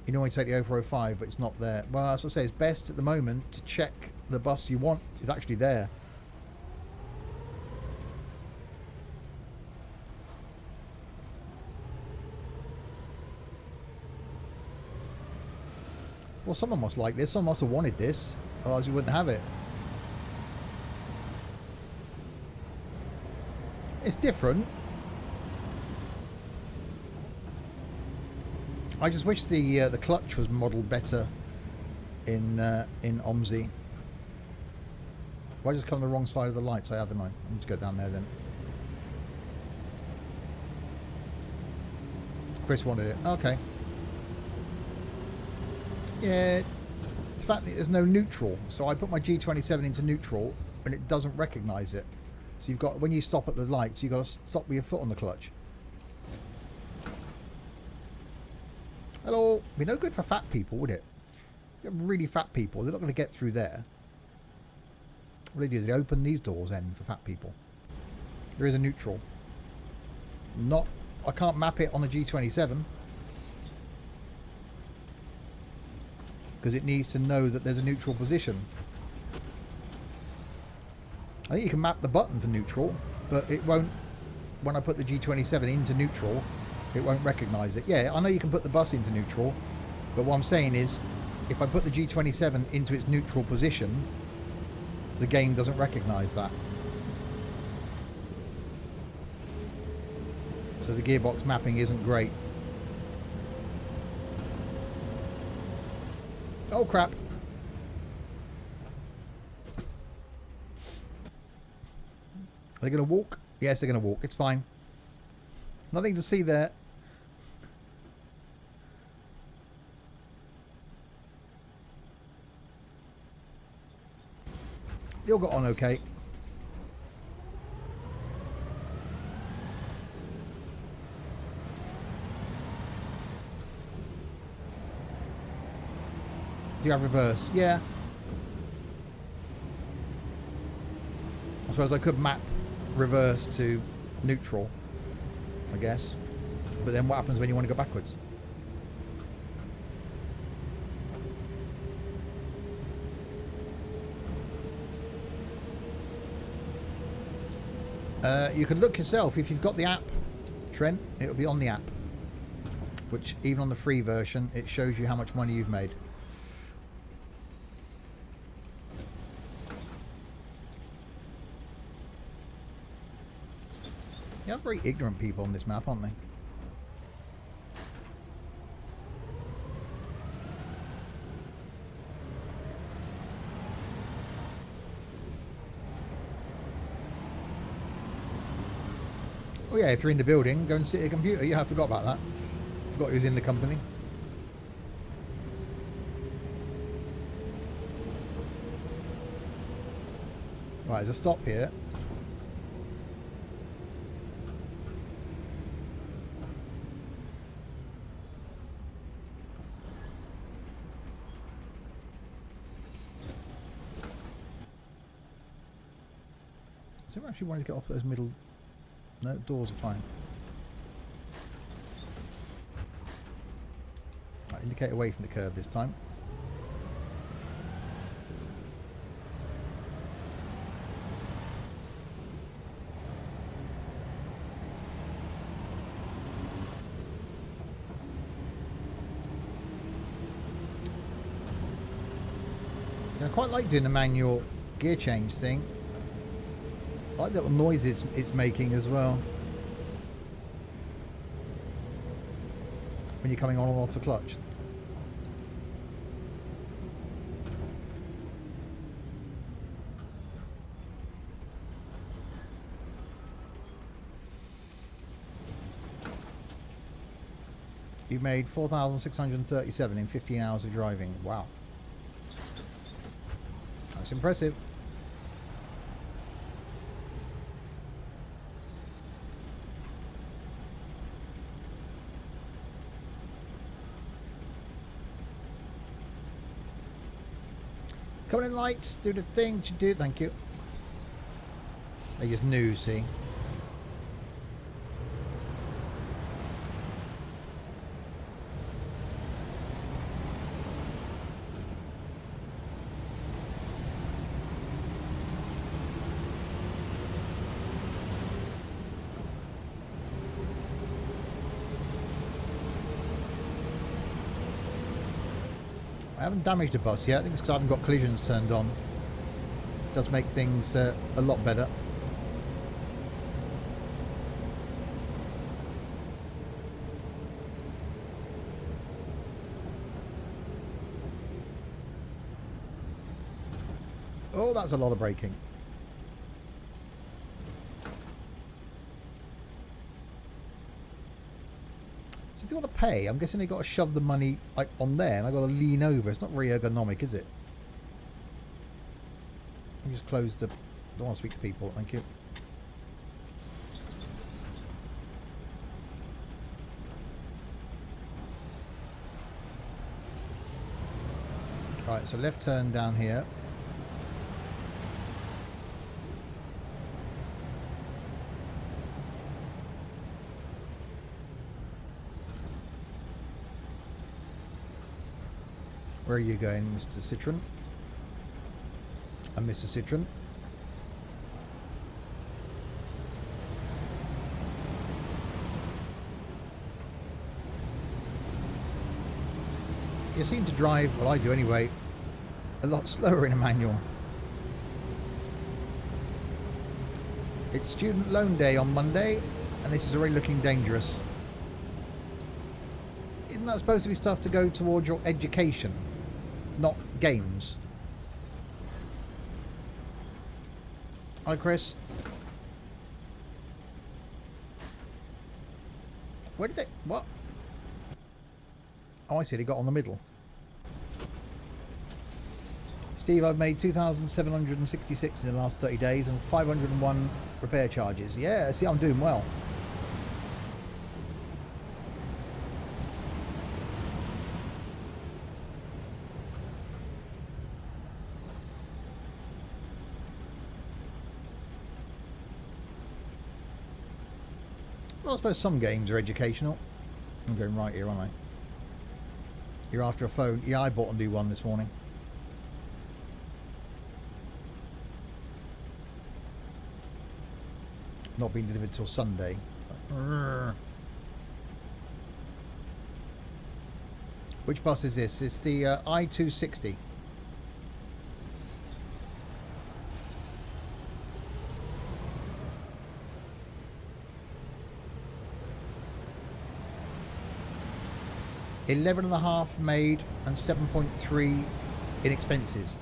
You normally take the 0405, but it's not there. Well, as I say, it's best at the moment to check the bus you want is actually there. Well, someone must like this. Someone must have wanted this. Otherwise you wouldn't have it. It's different. I just wish the clutch was modelled better in Omsi. Why just come on the wrong side of the lights? I haven't. I need to go down there then. Chris wanted it. Okay. Yeah. The fact that there's no neutral, so I put my G27 into neutral and it doesn't recognise it. So you've got, when you stop at the lights, you've got to stop with your foot on the clutch. Hello. Be no good for fat people, would it? Really fat people, they're not going to get through there. What they do is they open these doors then for fat people. There is a neutral. Not, I can't map it on the G27 because it needs to know that there's a neutral position. I think you can map the button for neutral, but it won't. When I put the G27 into neutral, it won't recognise it. Yeah, I know you can put the bus into neutral, but what I'm saying is, if I put the G27 into its neutral position, the game doesn't recognise that. So the gearbox mapping isn't great. Oh crap. Are they going to walk? Yes, they're going to walk. It's fine. Nothing to see there. They all got on okay. Do you have reverse? Yeah. I suppose I could map reverse to neutral, I guess. But then what happens when you want to go backwards? You can look yourself if you've got the app, Trent. It'll be on the app, which even on the free version it shows you how much money you've made. You have very ignorant people on this map, aren't they? Oh yeah, if you're in the building, go and sit at a computer. Yeah, I forgot about that. Forgot he was in the company. Right, there's a stop here. I don't actually want to get off those middle. No, doors are fine. Right, indicate away from the curb this time. Yeah, I quite like doing the manual gear change thing. I like the little noises it's making as well when you're coming on and off the clutch. You made 4,637 in 15 hours of driving. Wow. That's impressive. Coming in lights, do the thing you do. Thank you. They just knew, see. I haven't damaged a bus yet. I think it's because I haven't got collisions turned on. It does make things a lot better. Oh, that's a lot of braking. So if you want to pay, I'm guessing they got to shove the money like on there, and I got to lean over. It's not very ergonomic, is it? Let me just close the. I don't want to speak to people. Thank you. Right, so left turn down here. Where are you going, Mr. Citroen? And Mr. Citroen. You seem to drive, well I do anyway, a lot slower in a manual. It's student loan day on Monday, and this is already looking dangerous. Isn't that supposed to be stuff to go towards your education? Not games. Hi, Chris. Where did they... What? Oh, I see. They got on the middle. Steve, I've made 2,766 in the last 30 days and 501 repair charges. Yeah, see, I'm doing well. Well, I suppose some games are educational. I'm going right here, aren't I? You're after a phone. Yeah, I bought a new one this morning. Not being delivered till Sunday. Which bus is this? It's the I-260. $11.5 made and 7.3 in expenses.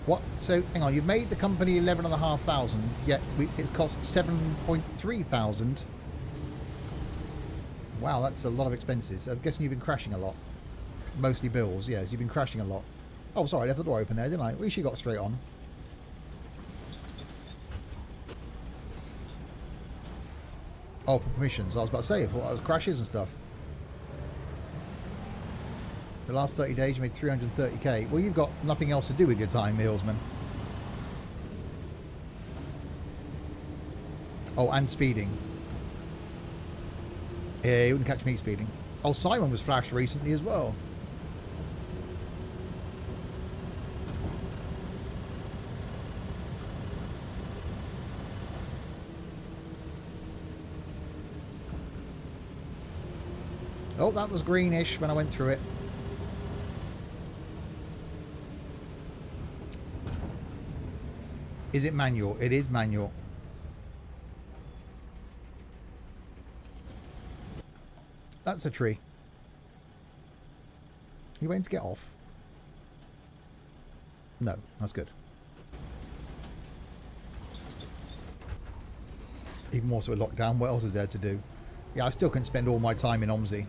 What? So hang on, you've made the company 11,500, yet it's cost 7.3 thousand. Wow, that's a lot of expenses. I'm guessing you've been crashing a lot. Mostly bills, yes, you've been crashing a lot. Oh, sorry, I left the door open there, didn't I? At least you got straight on. Oh, for permissions. I was about to say, I thought that was crashes and stuff. The last 30 days you made 330k. Well, you've got nothing else to do with your time, Millsman. Oh, and speeding. Yeah, you wouldn't catch me speeding. Oh, Simon was flashed recently as well. Oh, that was greenish when I went through it. Is it manual? It is manual. That's a tree. You waiting to get off? No, that's good. Even more so with lockdown, what else is there to do? Yeah, I still can spend all my time in Omsi.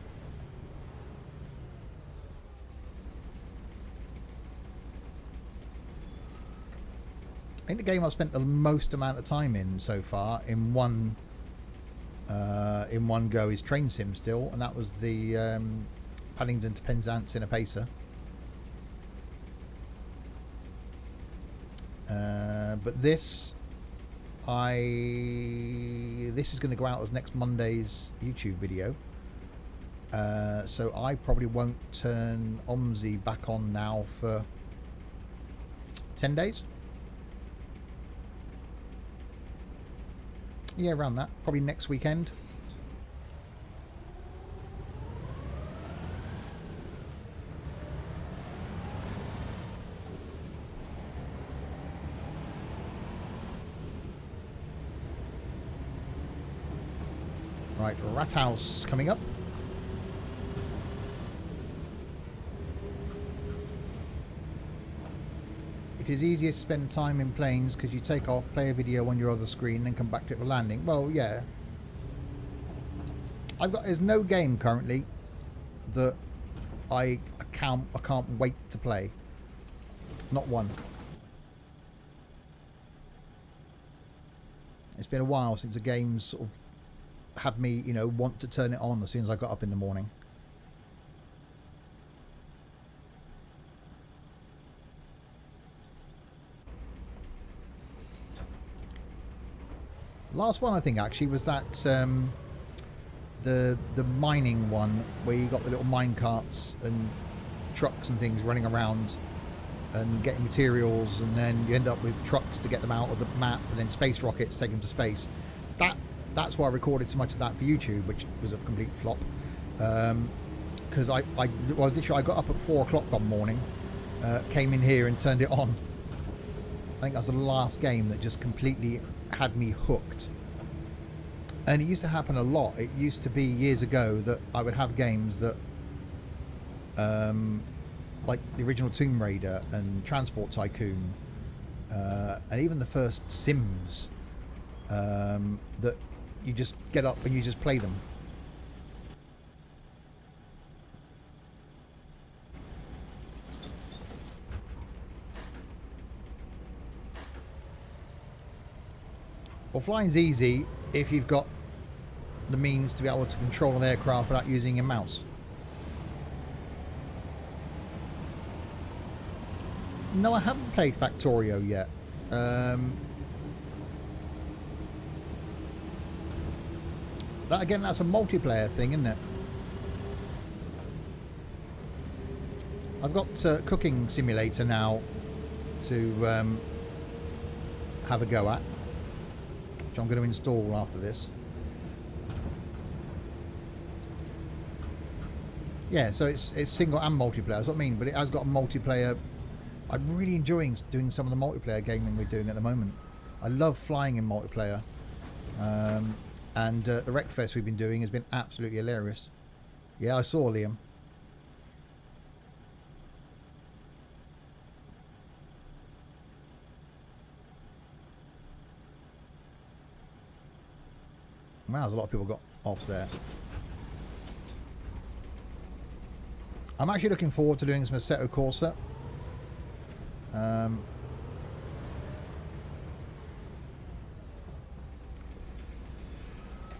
I think the game I've spent the most amount of time in so far in one go is Train Sim still, and that was the Paddington to Penzance in a Pacer. But this is going to go out as next Monday's YouTube video. So I probably won't turn Omsi back on now for 10 days. Yeah, around that. Probably next weekend. Right, Rat House coming up. It is easier to spend time in planes because you take off, play a video on your other screen, and come back to it for landing. Well, yeah. There's no game currently that I can't wait to play. Not one. It's been a while since a game sort of had me, want to turn it on as soon as I got up in the morning. Last one I think actually was that the mining one where you got the little mine carts and trucks and things running around and getting materials, and then you end up with trucks to get them out of the map, and then space rockets take them to space. That's why I recorded so much of that for YouTube, which was a complete flop. Because I got up at 4 o'clock one morning, came in here and turned it on. I think that's the last game that just completely had me hooked. And it used to happen a lot. It used to be years ago that I would have games that like the original Tomb Raider and Transport Tycoon, and even the first Sims, that you just get up and you just play them. Well, flying's easy if you've got the means to be able to control an aircraft without using your mouse. No, I haven't played Factorio yet. That again, that's a multiplayer thing, isn't it? I've got Cooking Simulator now to have a go at, which I'm going to install after this. Yeah, so it's single and multiplayer. That's what I mean, but it has got a multiplayer. I'm really enjoying doing some of the multiplayer gaming we're doing at the moment. I love flying in multiplayer. And the Wreckfest we've been doing has been absolutely hilarious. Yeah, I saw Liam. Wow, there's a lot of people got off there. I'm actually looking forward to doing some Assetto Corsa.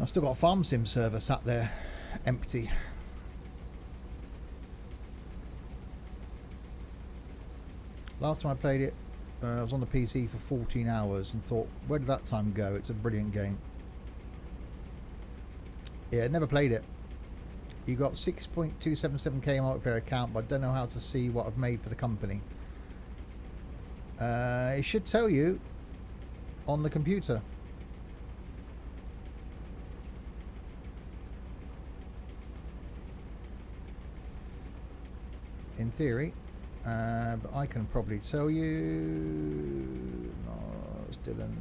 I've still got a Farm Sim server sat there empty. Last time I played it, I was on the PC for 14 hours and thought, where did that time go? It's a brilliant game. Yeah, never played it. You got 6.277k multiplayer account, but I don't know how to see what I've made for the company. It should tell you on the computer. In theory, but I can probably tell you. No, it's Dylan.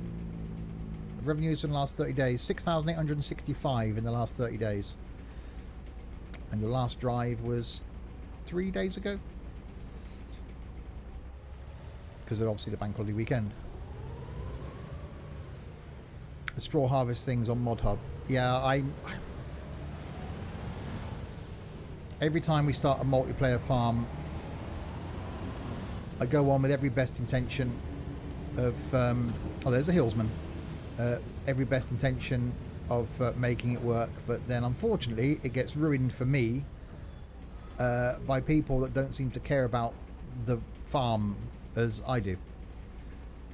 Revenues in the last 30 days, 6,865 in the last 30 days. And your last drive was 3 days ago? Because of obviously the bank holiday weekend. The straw harvest things on Mod Hub. Yeah, every time we start a multiplayer farm, I go on with every best intention, of oh, there's a hillsman. Every best intention of making it work, but then unfortunately it gets ruined for me by people that don't seem to care about the farm as I do.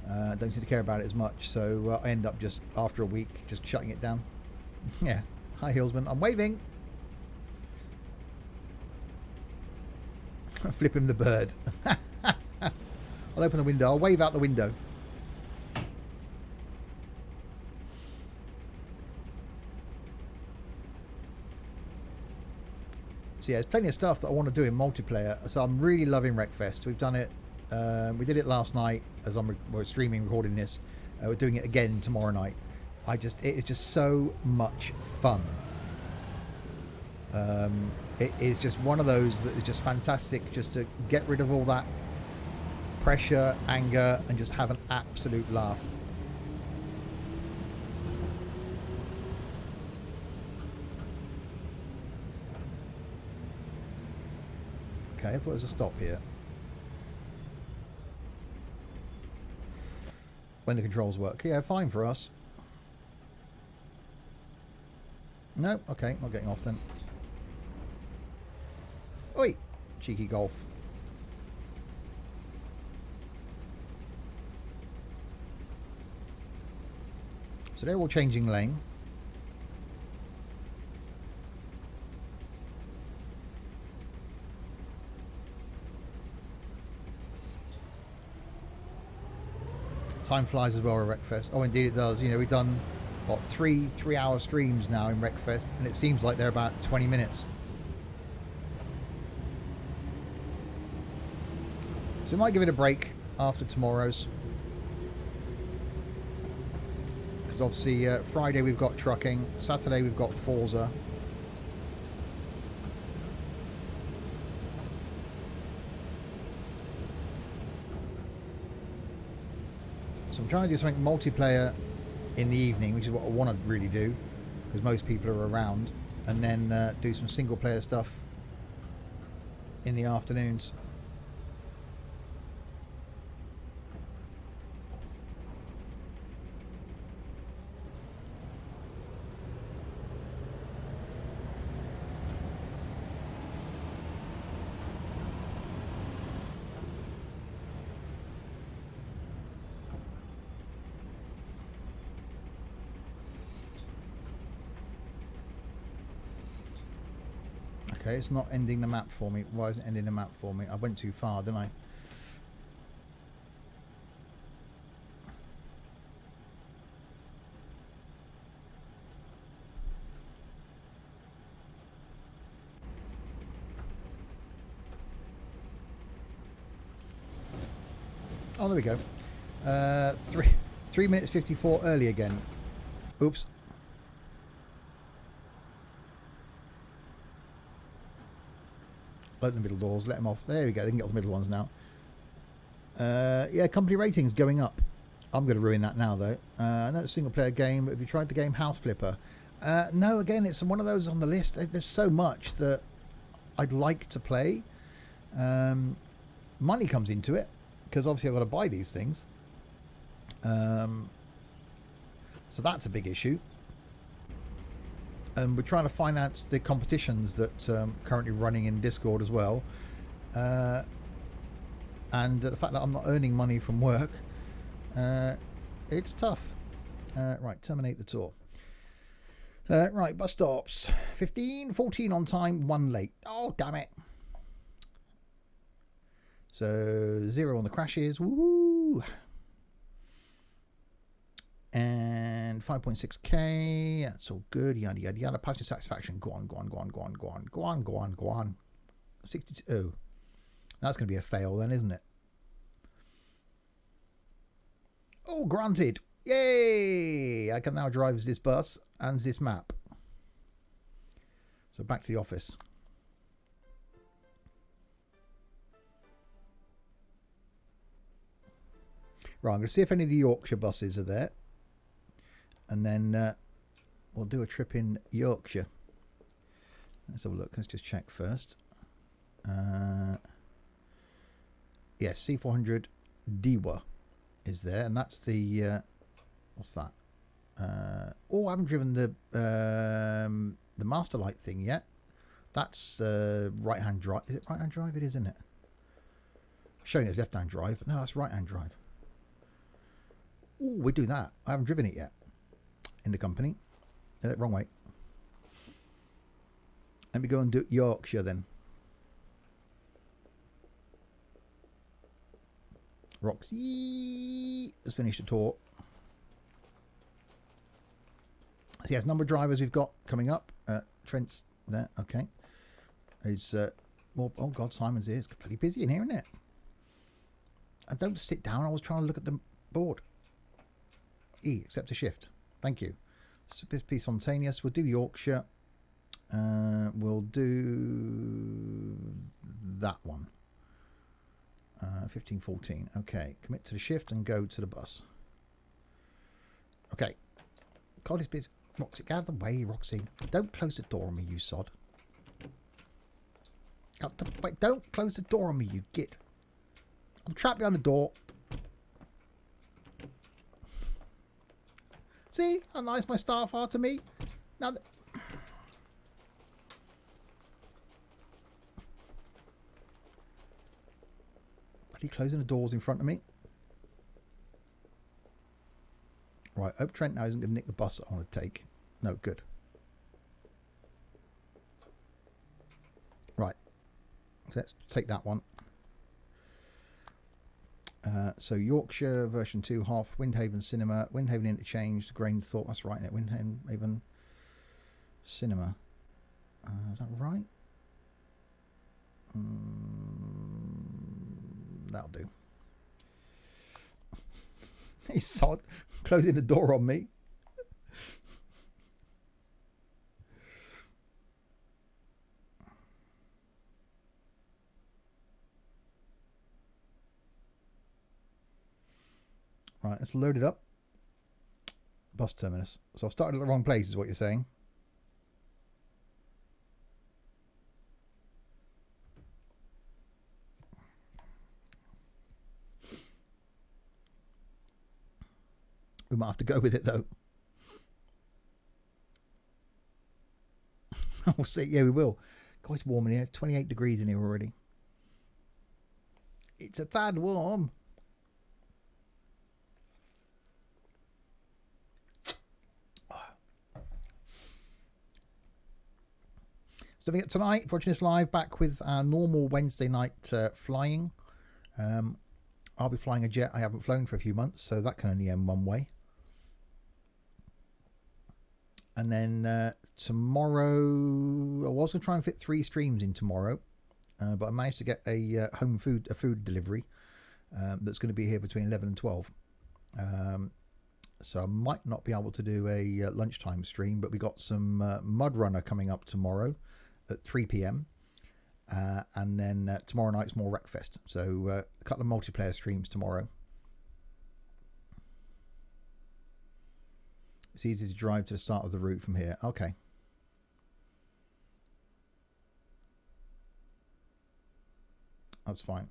Don't seem to care about it as much, so I end up just after a week just shutting it down. Yeah, hi hillsman, I'm waving. Flip him the bird. I'll open the window, I'll wave out the window. So yeah, there's plenty of stuff that I want to do in multiplayer. So I'm really loving Wreckfest. We've done it. We did it last night as we're streaming, recording this. We're doing it again tomorrow night. It is just so much fun. It is just one of those that is just fantastic, just to get rid of all that pressure, anger, and just have an absolute laugh. Okay, I thought there was a stop here. When the controls work. Yeah, fine for us. No, okay, not getting off then. Oi! Cheeky golf. So they're all changing lane. Time flies as well at Wreckfest. Oh, indeed it does. You know, we've done, what, 3-hour streams now in Wreckfest, and it seems like they're about 20 minutes. So we might give it a break after tomorrow's. Because obviously Friday we've got trucking, Saturday we've got Forza. So I'm trying to do something multiplayer in the evening, which is what I want to really do, because most people are around, and then do some single player stuff in the afternoons. Okay, it's not ending the map for me. Why isn't it ending the map for me? I went too far, didn't I? Oh, there we go. 3 minutes 54 early again. Oops. Open the middle doors, let them off. There we go, they can get off the middle ones now. Yeah, company ratings going up. I'm going to ruin that now, though. I know it's a single player game, but have you tried the game House Flipper? No, again, it's one of those on the list. There's so much that I'd like to play. Money comes into it, because obviously I've got to buy these things. So that's a big issue. And we're trying to finance the competitions that currently running in Discord as well. And the fact that I'm not earning money from work, it's tough. Right, terminate the tour. Right, bus stops. 15, 14 on time, 1 late. Oh, damn it. So 0 on the crashes. Woo! And 5.6k, that's all good. Yada yada yada. Passenger satisfaction. Go on, go on, go on, go on, go on, go on, go on, go on. 62. Oh, that's going to be a fail then, isn't it? Oh, granted. Yay! I can now drive this bus and this map. So back to the office. Right, I'm going to see if any of the Yorkshire buses are there. And then we'll do a trip in Yorkshire. Let's have a look. Let's just check first. Yes, C400 Dewa. is there, and that's the what's that? Oh, I haven't driven the Master Light thing yet. That's right-hand drive. Is it right-hand drive? It is, isn't it? Showing it's left-hand drive. No, that's right-hand drive. Oh, we do that. I haven't driven it yet in the company. Wrong way. Let me go and do Yorkshire then. Roxy has finished the tour. So yes, number of drivers we've got coming up. Trent's there. Okay. Is well, oh God, Simon's here. It's completely busy in here, isn't it? And don't sit down. I was trying to look at the board. Accept a shift. Thank you. So this piece spontaneous. We'll do Yorkshire. We'll do that one. 1514. Okay. Commit to the shift and go to the bus. Okay. God, it's busy. Roxy, get out of the way, Roxy. Don't close the door on me, you sod. Wait, don't close the door on me, you git. I'm trapped behind the door. See how nice my staff are to me? Now, are you closing the doors in front of me? Right, hope Trent now isn't going to nick the bus that I want to take. No, good. Right, so let's take that one. So Yorkshire version 2, half Windhaven Cinema, Windhaven Interchange, Grain Thought. That's right, isn't it? Windhaven Cinema. Is that right? That'll do. He's sod closing the door on me. Right, let's load it up. Bus terminus. So I've started at the wrong place, is what you're saying. We might have to go with it though. We'll see. Yeah, we will. God, it's warm in here. 28 degrees in here already. It's a tad warm. So tonight, for watching this live, back with our normal Wednesday night flying. I'll be flying a jet I haven't flown for a few months, so that can only end one way. And then tomorrow, I was going to try and fit 3 streams in tomorrow, but I managed to get a food delivery that's going to be here between 11 and 12. So I might not be able to do a lunchtime stream, but we got some Mud Runner coming up tomorrow at 3 p.m. And then tomorrow night's more Wreckfest. So a couple of multiplayer streams tomorrow. It's easy to drive to the start of the route from here. Okay. That's fine.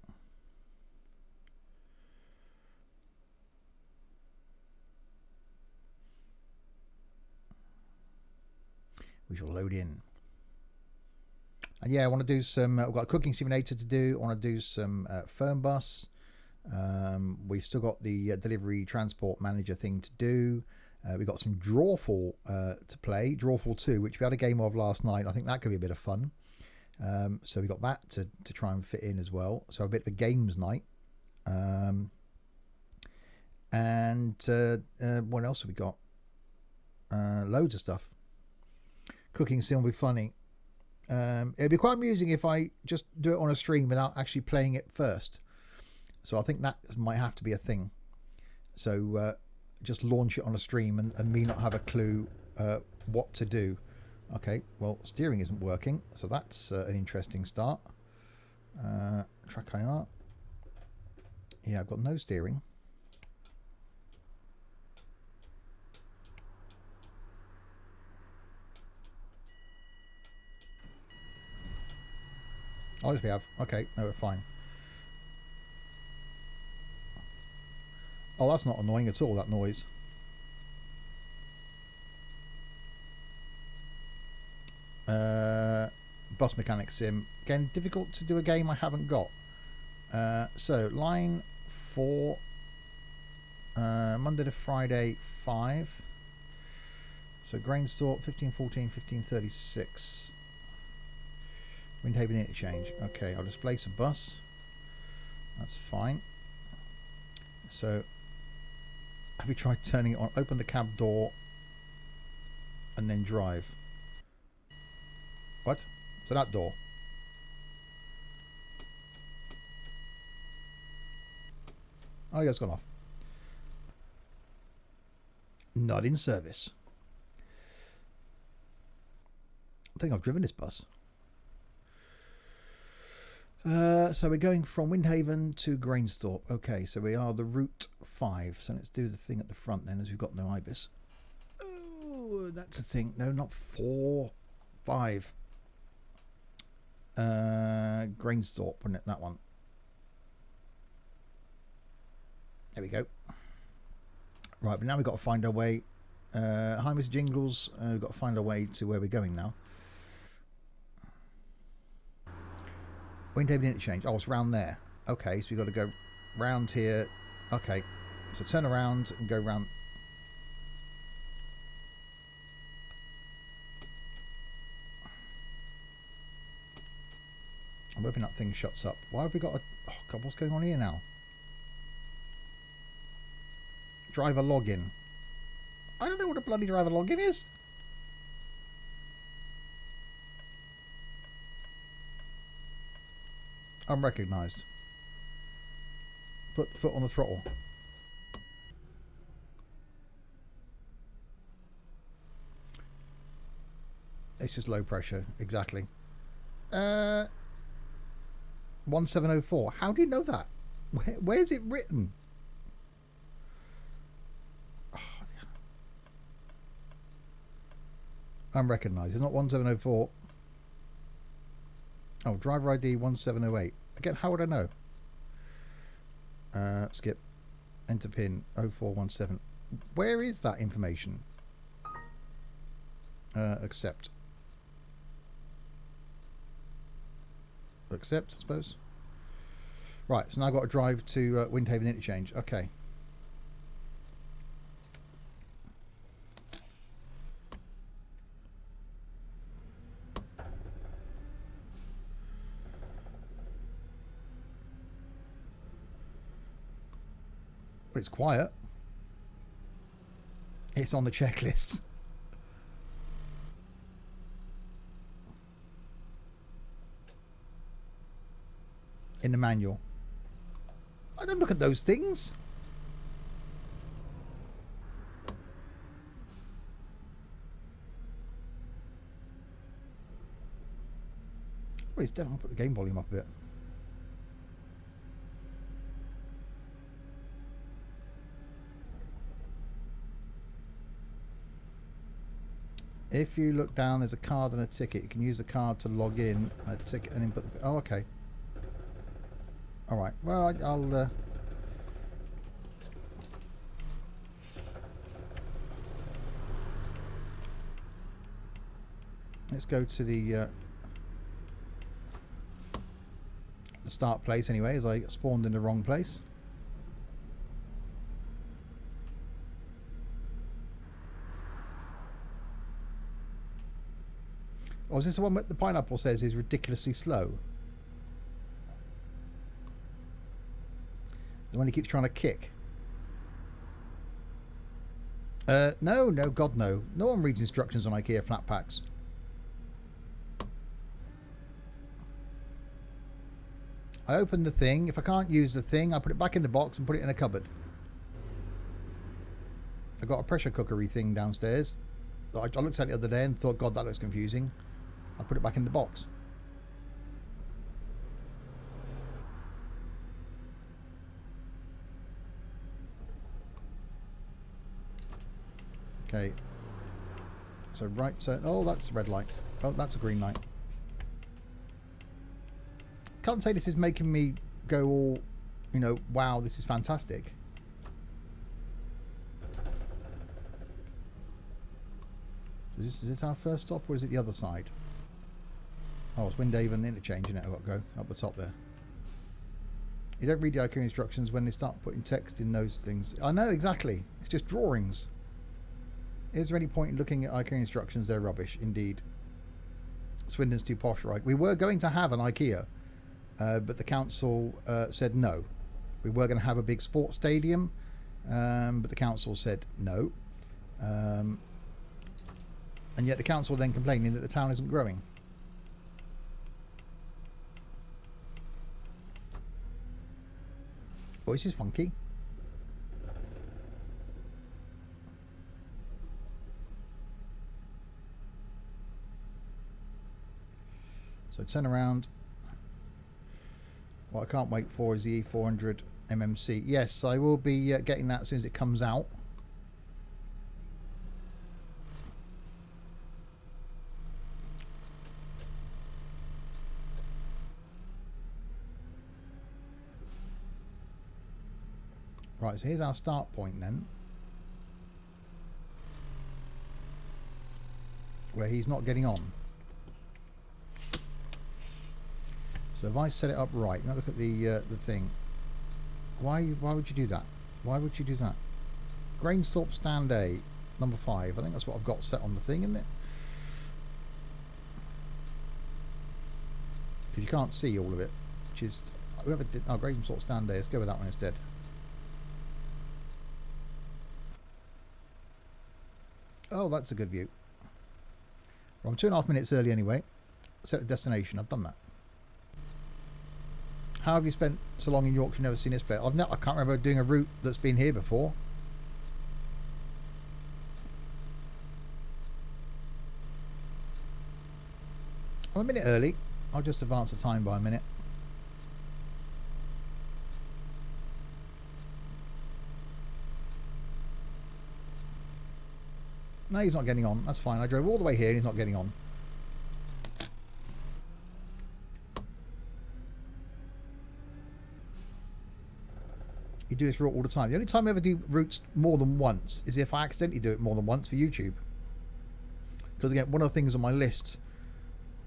We shall load in. And yeah, I want to do some, we've got a cooking simulator to do. I want to do some Fernbus. We've still got the delivery transport manager thing to do. We've got some Drawfall to play, Drawfall 2, which we had a game of last night. I think that could be a bit of fun. So we got that to try and fit in as well. So a bit of a games night. And what else have we got? Loads of stuff. Cooking sim will be funny. It'd be quite amusing if I just do it on a stream without actually playing it first. So I think that might have to be a thing. So just launch it on a stream and me not have a clue what to do. Okay, well, steering isn't working, so that's an interesting start. Track IR. Yeah, I've got no steering. Oh, yes, we have. Okay, no, we're fine. Oh, that's not annoying at all, that noise. Bus mechanic sim. Again, difficult to do a game I haven't got. So, line 4. Monday to Friday, 5. So, Grainsthorpe, 1514, 1536. Windhaven interchange. Okay, I'll just place a bus. That's fine. So, have you tried turning it on? Open the cab door and then drive. What? So that door. Oh, yeah, it's gone off. Not in service. I think I've driven this bus. So we're going from Windhaven to Grainsthorpe. Okay, so we are the route 5. So let's do the thing at the front then, as we've got no ibis. Oh, that's a thing. No, not 4. 5. Grainsthorpe, wasn't it? That one. There we go. Right, but now we've got to find our way. Hi, Mr. Jingles. We've got to find our way to where we're going now. Windhaven interchange. Oh, it's round there. Okay, so we've got to go round here. Okay, so turn around and go round. I'm hoping that thing shuts up. Why have we got a... Oh, God, what's going on here now? Driver login. I don't know what a bloody driver login is. Unrecognised. Put the foot on the throttle. It's just low pressure. Exactly. 1704. How do you know that? Where's it written? Unrecognised. It's not 1704. Oh, driver ID 1708. Again, how would I know? Skip. Enter pin 0417. Where is that information? Accept. Accept, I suppose. Right, so now I've got to drive to Windhaven interchange. Okay. But it's quiet. It's on the checklist. In the manual. I don't look at those things. Well, it's dead. I'll put the game volume up a bit. If you look down, there's a card and a ticket. You can use the card to log in, a ticket, and input. Oh, okay. All right. Well, I'll. Let's go to the start place anyway, as I spawned in the wrong place. Oh, is this the one that the pineapple says is ridiculously slow? The one he keeps trying to kick? No, God no. No one reads instructions on IKEA flat packs. I open the thing. If I can't use the thing, I put it back in the box and put it in a cupboard. I got a pressure cookery thing downstairs. I looked at it the other day and thought, God, that looks confusing. I put it back in the box. Okay. So right turn. Oh, that's a red light. Oh, that's a green light. Can't say this is making me go all, you know, wow, this is fantastic. Is this our first stop, or is it the other side? Oh, it's Windhaven interchange, isn't it? I've got to go up the top there. You don't read the IQ instructions when they start putting text in those things. I know, exactly. It's just drawings. Is there any point in looking at IQ instructions? They're rubbish, indeed. Swindon's too posh, right? We were going to have an IKEA, but the council said no. We were going to have a big sports stadium, but the council said no. And yet the council then complaining that the town isn't growing. Oh, this is funky. So turn around. What I can't wait for is the E400 MMC. Yes, I will be getting that as soon as it comes out. Right, so here's our start point then. Where he's not getting on. So if I set it up right, now look at the thing. Why would you do that? Why would you do that? Grainsthorpe stand A, number 5. I think that's what I've got set on the thing, isn't it? Because you can't see all of it, which is whoever did. Oh, Grainsthorpe stand A. Let's go with that one instead. Oh, that's a good view. Well, I'm 2.5 minutes early anyway. Set a destination. I've done that. How have you spent so long in Yorkshire, never seen this bit? I can't remember doing a route that's been here before. I'm a minute early. I'll just advance the time by a minute. No, he's not getting on. That's fine. I drove all the way here and he's not getting on. You do this route all the time. The only time I ever do routes more than once is if I accidentally do it more than once for YouTube. Because again, one of the things on my list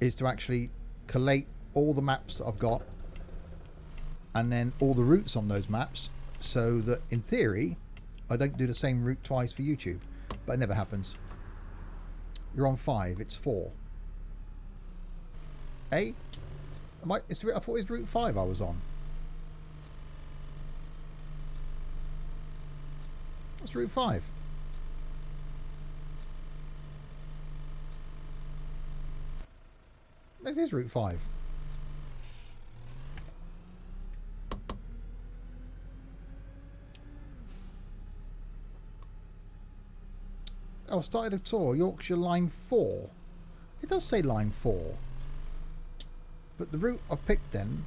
is to actually collate all the maps that I've got and then all the routes on those maps, so that in theory I don't do the same route twice for YouTube. But it never happens. You're on 5. It's 4. A? I thought it was route 5 I was on. That's route 5. It is route 5. Oh, started a tour, Yorkshire line 4. It does say line 4. But the route I've picked then...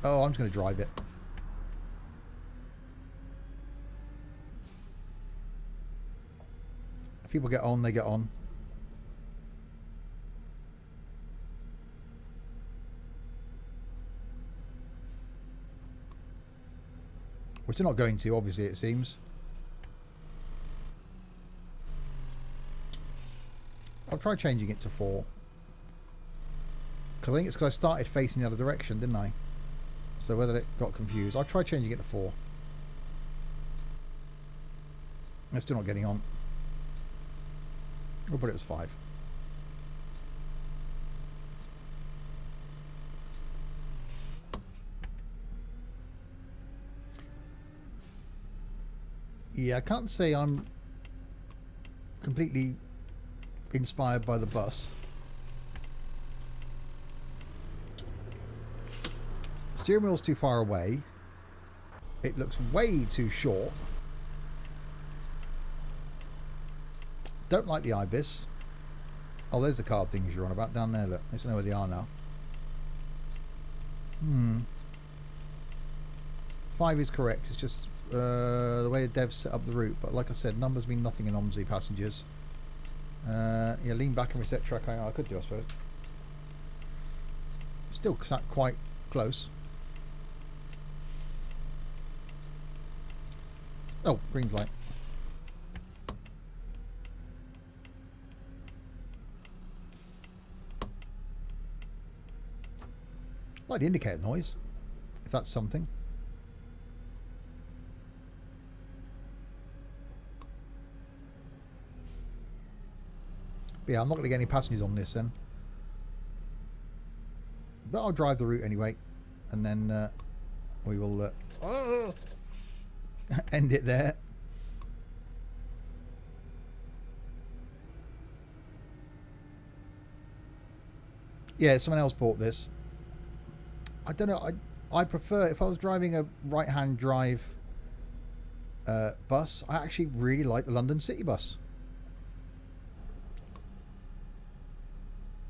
Oh, I'm just going to drive it. If people get on, they get on. Which they're not going to, obviously, it seems. I'll try changing it to 4. Because I think it's because I started facing the other direction, didn't I? So whether it got confused. I'll try changing it to 4. It's still not getting on. Oh, but it was 5. Yeah, I can't say I'm completely inspired by the bus. The steering wheel's too far away. It looks way too short. Don't like the Ibis. Oh, there's the card things you're on about down there. Look, I don't know where they are now. 5 is correct. It's just the way the devs set up the route. But like I said, numbers mean nothing in Omsi passengers. Yeah, lean back and reset track. I could do, I suppose. Still sat quite close. Oh, green light. like the indicator noise, if that's something. But yeah, I'm not going to get any passengers on this then. But I'll drive the route anyway. And then we will end it there. Yeah, someone else bought this. I don't know. I prefer, if I was driving a right-hand drive bus, I actually really like the London City bus.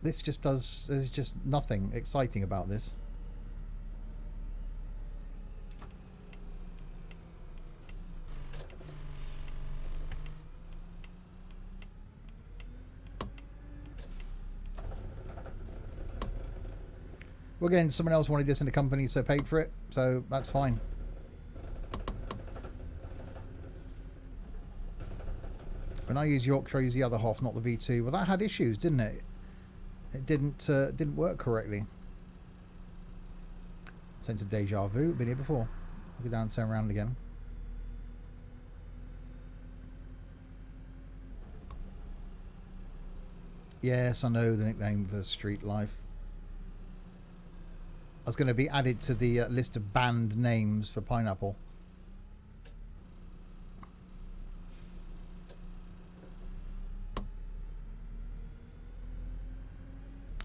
This just does, there's just nothing exciting about this. Well, again, someone else wanted this in the company, so paid for it, so that's fine. When I use Yorkshire, I use the other half, not the V2. Well, that had issues, didn't it? It didn't work correctly. Sense of deja vu. Been here before. I'll go down and turn around again. Yes, I know the nickname for Street Life. I was going to be added to the list of banned names for Pineapple.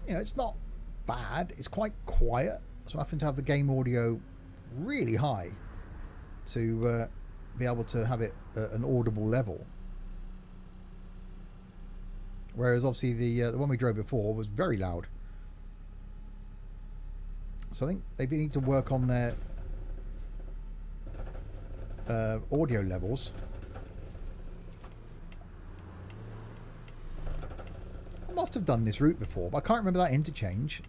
You know, it's not bad. It's quite quiet. So I'm having to have the game audio really high to be able to have it at an audible level. Whereas obviously the one we drove before was very loud. So I think they need to work on their audio levels. I must have done this route before, but I can't remember that interchange.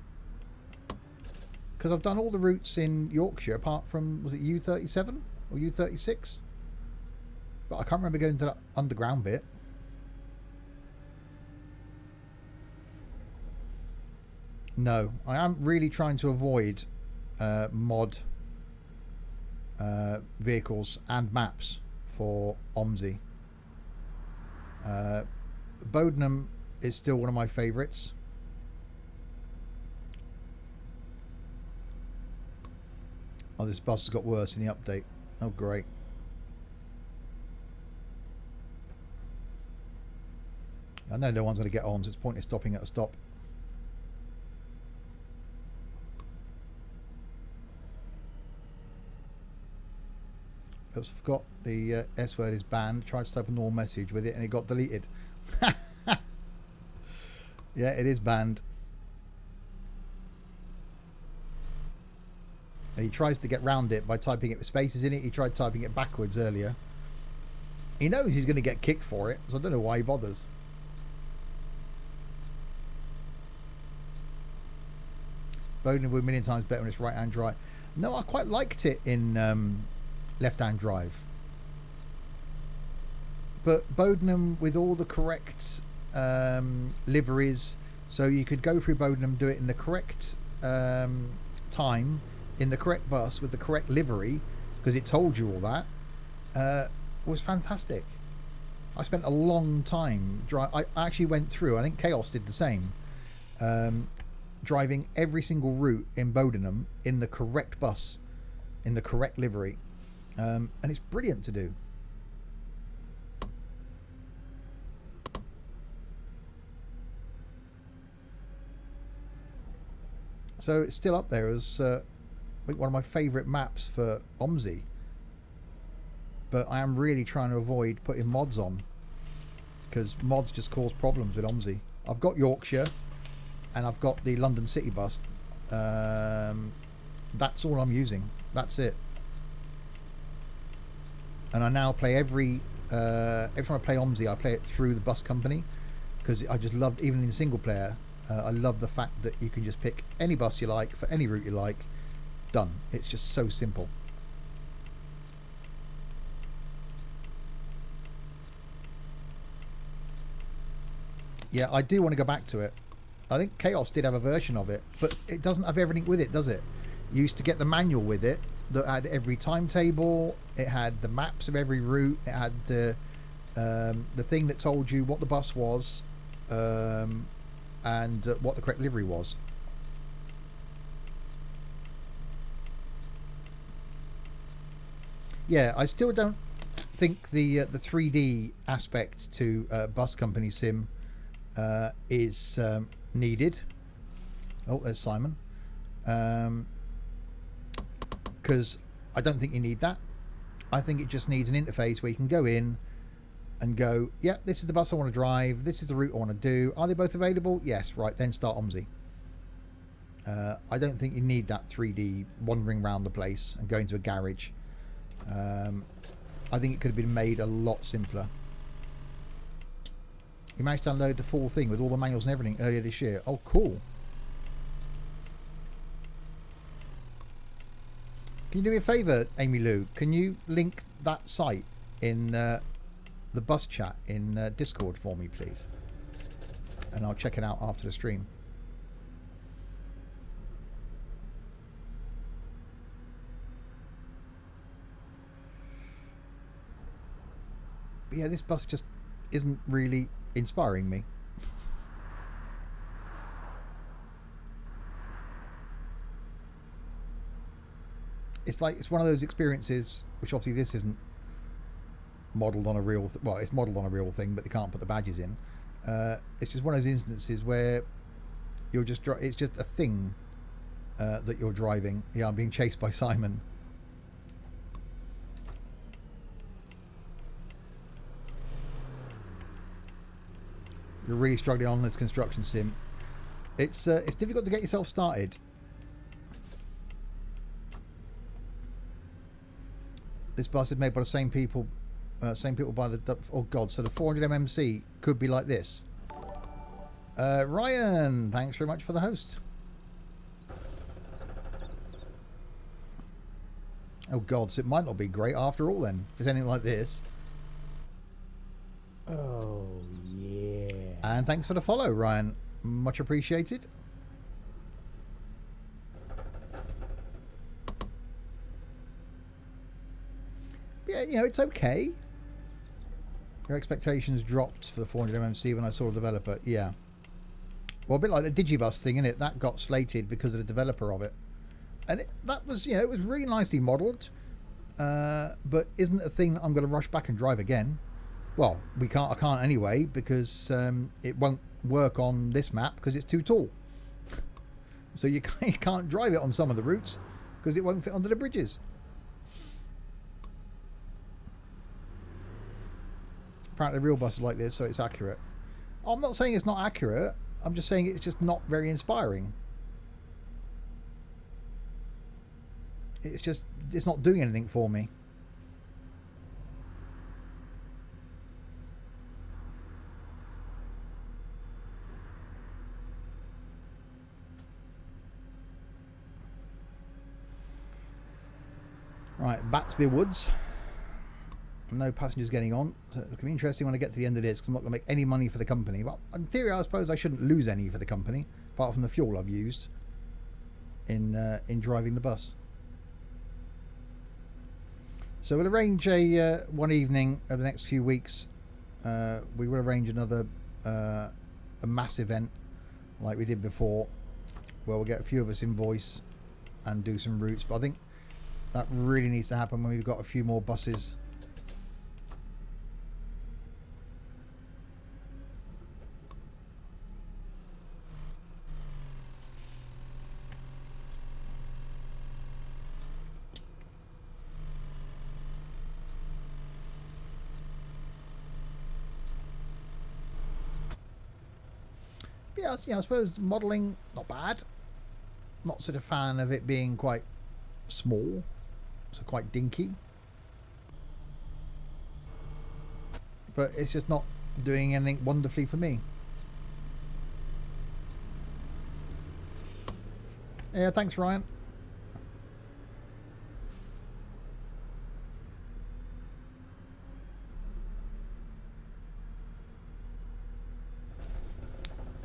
Because I've done all the routes in Yorkshire apart from, was it U37 or U36? But I can't remember going to that underground bit. No, I am really trying to avoid mod vehicles and maps for Omsi. Bodenham is still one of my favourites. Oh, this bus has got worse in the update. Oh, great. I know no one's going to get on, so it's pointless stopping at a stop. Oops, forgot the S word is banned. Tried to type a normal message with it and it got deleted. Yeah, it is banned. And he tries to get round it by typing it with spaces in it. He tried typing it backwards earlier. He knows he's going to get kicked for it, so I don't know why he bothers. Bodenham would be a million times better when it's right-hand drive. No, I quite liked it in left-hand drive. But Bodenham with all the correct liveries, so you could go through Bodenham, do it in the correct time, in the correct bus with the correct livery, because it told you all that, was fantastic. I spent a long time I actually went through, I think Chaos did the same, driving every single route in Bodenham in the correct bus, in the correct livery, and it's brilliant to do. So it's still up there as I think one of my favourite maps for Omsi. But I am really trying to avoid putting mods on, because mods just cause problems with Omsi. I've got Yorkshire and I've got the London City bus. That's all I'm using. That's it. And I now play every time I play Omsi, I play it through the bus company, because I just love, even in single player, I love the fact that you can just pick any bus you like for any route you like. Done. It's just so simple. Yeah, I do want to go back to it. I think Chaos did have a version of it, but it doesn't have everything with it, does it? You used to get the manual with it that had every timetable. It had the maps of every route. It had the thing that told you what the bus was, and what the correct livery was. Yeah, I still don't think the 3D aspect to Bus Company Sim is needed. Oh, there's Simon. Because I don't think you need that. I think it just needs an interface where you can go in and go, yeah, this is the bus I want to drive, this is the route I want to do. Are they both available? Yes, right, then start Omsi. I don't think you need that 3D wandering around the place and going to a garage. I think it could have been made a lot simpler. You managed to download the full thing with all the manuals and everything earlier this year. Oh, cool. Can you do me a favour, Amy Lou? Can you link that site in the bus chat in Discord for me, please? And I'll check it out after the stream. But yeah, this bus just isn't really inspiring me. It's like, it's one of those experiences, which obviously this isn't modelled on a real well, it's modelled on a real thing, but they can't put the badges in. It's just one of those instances where you're just it's just a thing that you're driving. Yeah, I'm being chased by Simon. You're really struggling on this construction sim. It's difficult to get yourself started. This bus is made by the same people by the... Oh, God. So the 400mmC could be like this. Ryan, thanks very much for the host. Oh, God. So it might not be great after all, then, if it's anything like this. Oh, yeah. And thanks for the follow, Ryan. Much appreciated. Yeah, you know, it's okay. Your expectations dropped for the 400mmC when I saw the developer. Yeah. Well, a bit like the Digibus thing, innit? That got slated because of the developer of it. And that was, you know, it was really nicely modelled. But isn't a thing that I'm going to rush back and drive again. Well, I can't anyway, because it won't work on this map because it's too tall. So you can't drive it on some of the routes because it won't fit under the bridges. Apparently real buses like this, so it's accurate. I'm not saying it's not accurate. I'm just saying it's just not very inspiring. It's not doing anything for me. Right, Batsby Woods. No passengers getting on. So it's going to be interesting when I get to the end of this because I'm not going to make any money for the company. Well, in theory, I suppose I shouldn't lose any for the company, apart from the fuel I've used in driving the bus. So we'll arrange one evening over the next few weeks. We will arrange another a mass event like we did before, where we'll get a few of us in voice and do some routes. But I think that really needs to happen when we've got a few more buses. Yeah, I suppose modelling, not bad. Not sort of fan of it being quite small, so quite dinky. But it's just not doing anything wonderfully for me. Yeah, thanks, Ryan.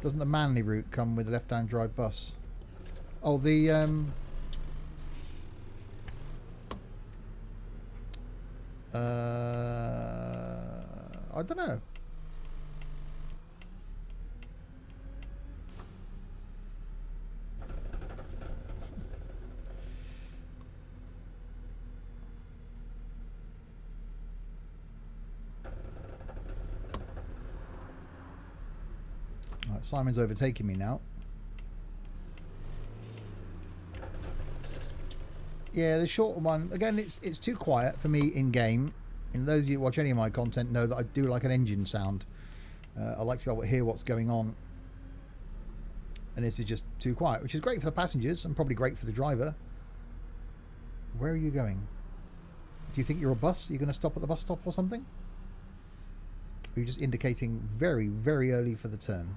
Doesn't the Manly route come with a left-hand drive bus? Oh, the I don't know. Right, Simon's overtaking me now. Yeah, the shorter one, again, it's too quiet for me in game. And those of you who watch any of my content know that I do like an engine sound. I like to be able to hear what's going on. And this is just too quiet, which is great for the passengers and probably great for the driver. Where are you going? Do you think you're a bus? Are you going to stop at the bus stop or something? Or are you just indicating very, very early for the turn?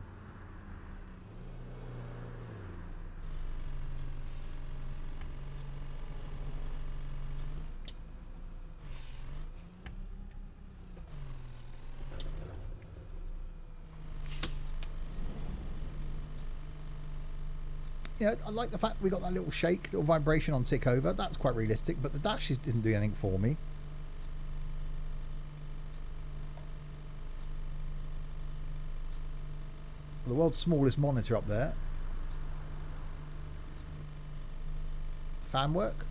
Yeah, I like the fact we got that little shake, little vibration on tick over. That's quite realistic, but the dash isn't doing anything for me. The world's smallest monitor up there. Fan work?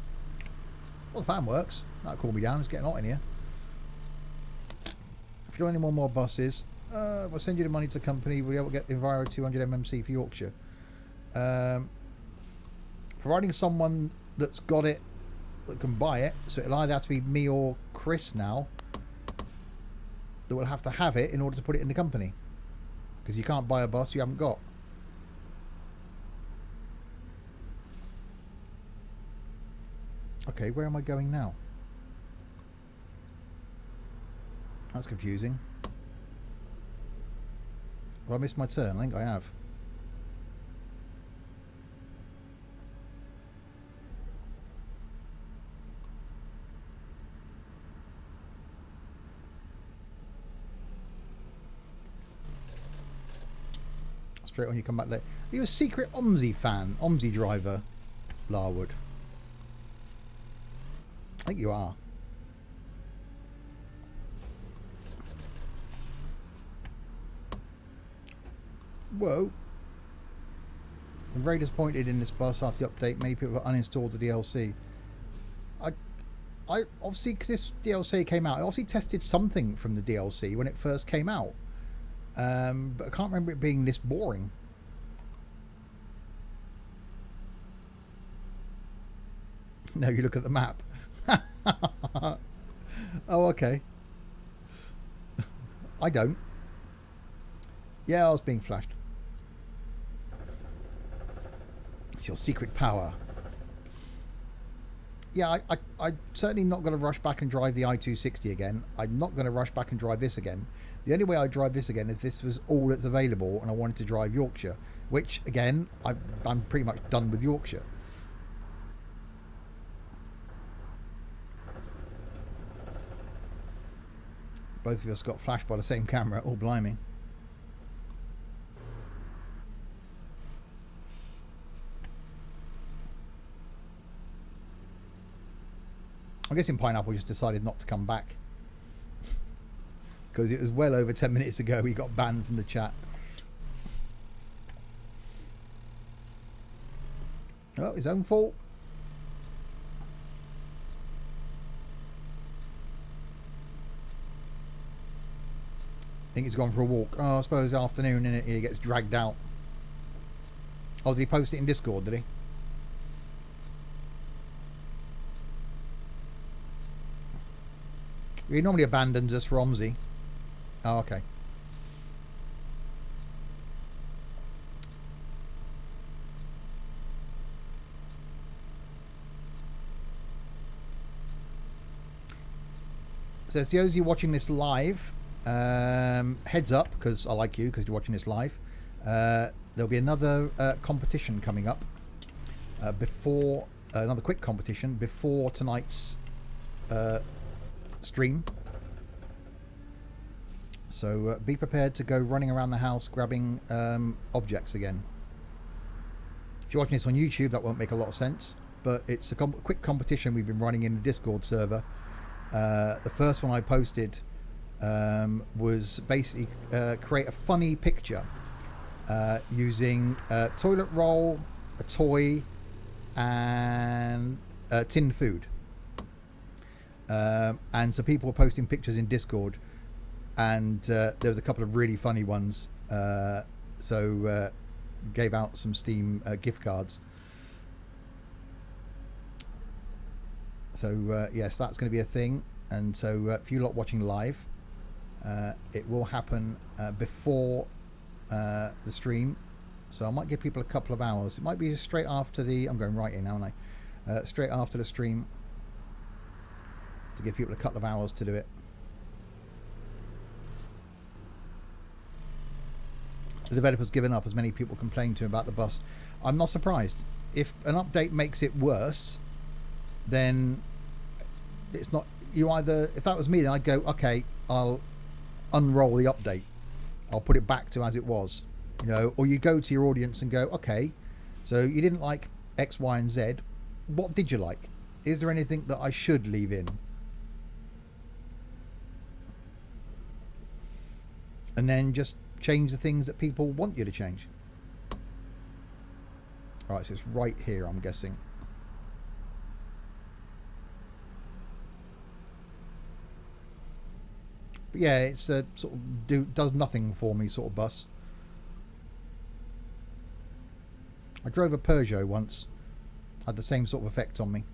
Well, the fan works. That'll cool me down. It's getting hot in here. If you want any more buses, we'll send you the money to the company. We'll be able to get the Enviro 200 MMC for Yorkshire. Providing someone that's got it, that can buy it, so it'll either have to be me or Chris now, that will have to have it in order to put it in the company. Because you can't buy a bus you haven't got. Okay, where am I going now? That's confusing. Have I missed my turn? I think I have. Straight on you come back late. Are you a secret Omsi fan? Omsi driver? Larwood. I think you are. Whoa. I'm very disappointed in this bus after the update. Many people have uninstalled the DLC. I obviously, because this DLC came out, I obviously tested something from the DLC when it first came out. But I can't remember it being this boring. No, you look at the map. Oh, okay. I don't. Yeah, I was being flashed. It's your secret power. Yeah, I'm certainly not going to rush back and drive the i260 again. I'm not going to rush back and drive this again. The only way I'd drive this again is if this was all that's available and I wanted to drive Yorkshire, which, again, I'm pretty much done with Yorkshire. Both of us got flashed by the same camera. Oh, blimey. I'm guessing Pineapple just decided not to come back. Because it was well over 10 minutes ago he got banned from the chat. Oh, his own fault. I think he's gone for a walk. Oh, I suppose afternoon, innit? He gets dragged out. Oh, did he post it in Discord, did he? He normally abandons us for Omsi. Oh, okay. So, to those of you watching this live, heads up, because I like you, because you're watching this live. There'll be another competition coming up before another quick competition before tonight's stream. So be prepared to go running around the house grabbing objects again. If you're watching this on YouTube, that won't make a lot of sense, but it's a quick competition we've been running in the Discord server. The first one I posted was basically create a funny picture using a toilet roll, a toy, and tinned food. And so people were posting pictures in Discord, and there was a couple of really funny ones. So gave out some Steam gift cards. So yes, that's going to be a thing. And so if you're not watching live, it will happen before the stream. So I might give people a couple of hours. It might be straight after the... I'm going right in, aren't I? Straight after the stream, to give people a couple of hours to do it. The developer's given up, as many people complained to him about the bus. I'm not surprised. If an update makes it worse, then it's not... You either... If that was me, then I'd go, okay, I'll unroll the update. I'll put it back to as it was. You know, or you go to your audience and go, okay, so you didn't like X, Y, and Z. What did you like? Is there anything that I should leave in? And then just change the things that people want you to change. Alright, so it's right here, I'm guessing. But yeah, it's a sort of does nothing for me sort of bus. I drove a Peugeot once. Had the same sort of effect on me.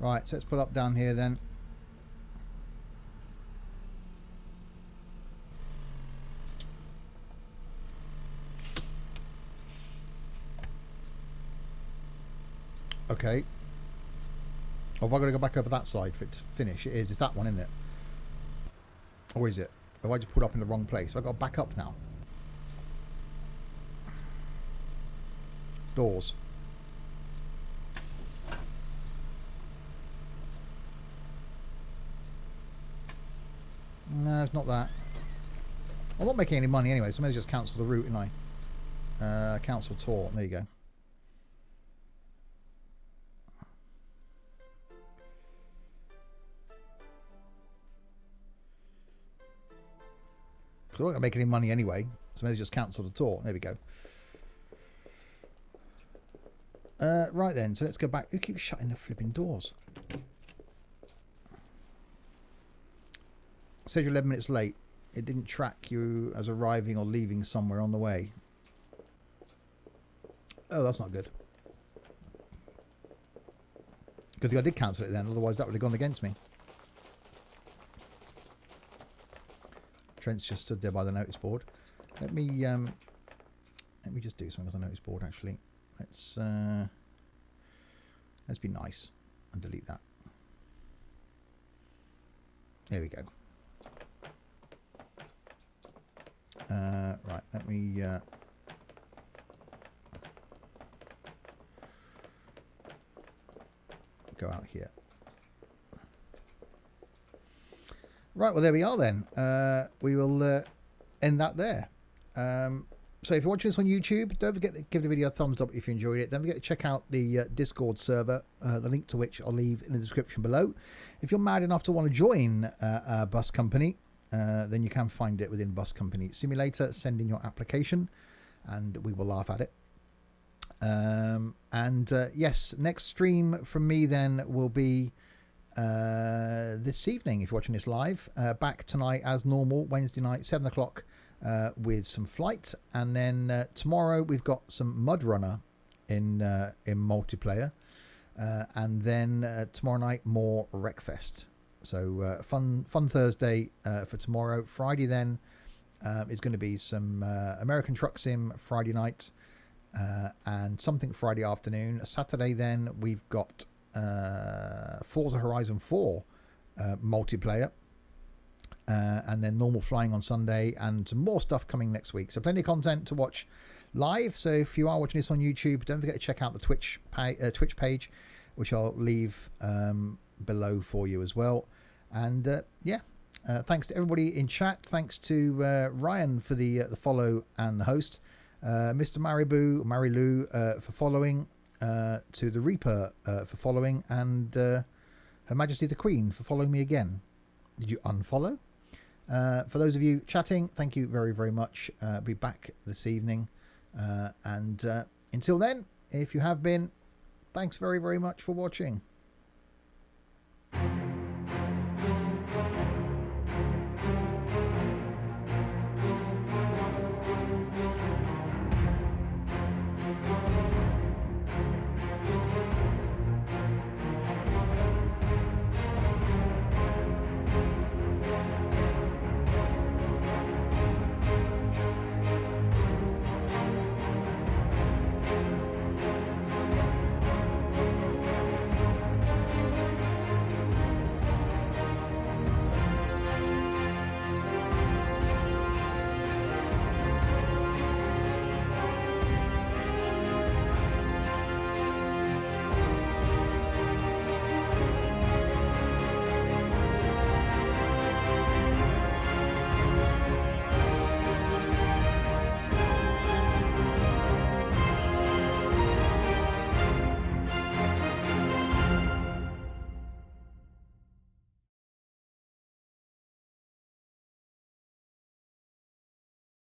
Right, so let's put up down here then. Okay. Or have I got to go back over that side for it to finish? It is. It's that one, isn't it? Or is it? Have I just put up in the wrong place? Have I got to back up now? Doors. No, it's not that. I'm not making any money anyway, so I may as well just cancel the route, and I cancel tour. There you go. So I'm not going to make any money anyway, so I may as well just cancel the tour. There we go. Right then, so let's go back. Who keeps shutting the flipping doors? It says you're 11 minutes late. It didn't track you as arriving or leaving somewhere on the way. Oh, that's not good. Because I did cancel it then, otherwise that would have gone against me. Trent's just stood there by the notice board. Let me just do something on the notice board actually. Let's be nice and delete that. There we go. Right, let me go out here. Right, well there we are then. We will end that there. So if you're watching this on YouTube, don't forget to give the video a thumbs up if you enjoyed it. Don't forget to check out the Discord server, the link to which I'll leave in the description below. If you're mad enough to want to join a bus company, then you can find it within Bus Company Simulator. Send in your application and we will laugh at it. Yes, next stream from me then will be this evening if you're watching this live. Back tonight as normal, Wednesday night 7 o'clock, with some flight, and then tomorrow we've got some Mud Runner in multiplayer, and then tomorrow night more Wreckfest. So fun Thursday for tomorrow. Friday then is going to be some American Truck Sim Friday night, and something Friday afternoon. Saturday then we've got Forza Horizon 4 multiplayer, and then normal flying on Sunday, and some more stuff coming next week. So plenty of content to watch live. So if you are watching this on YouTube, don't forget to check out the Twitch page, which I'll leave below for you as well. And thanks to everybody in chat. Thanks to Ryan for the follow and the host, Mr. Marilu for following, to the Reaper for following, and Her Majesty the Queen for following me again. Did you unfollow? For those of you chatting, thank you very, very much. Be back this evening. And until then, if you have been, thanks very, very much for watching.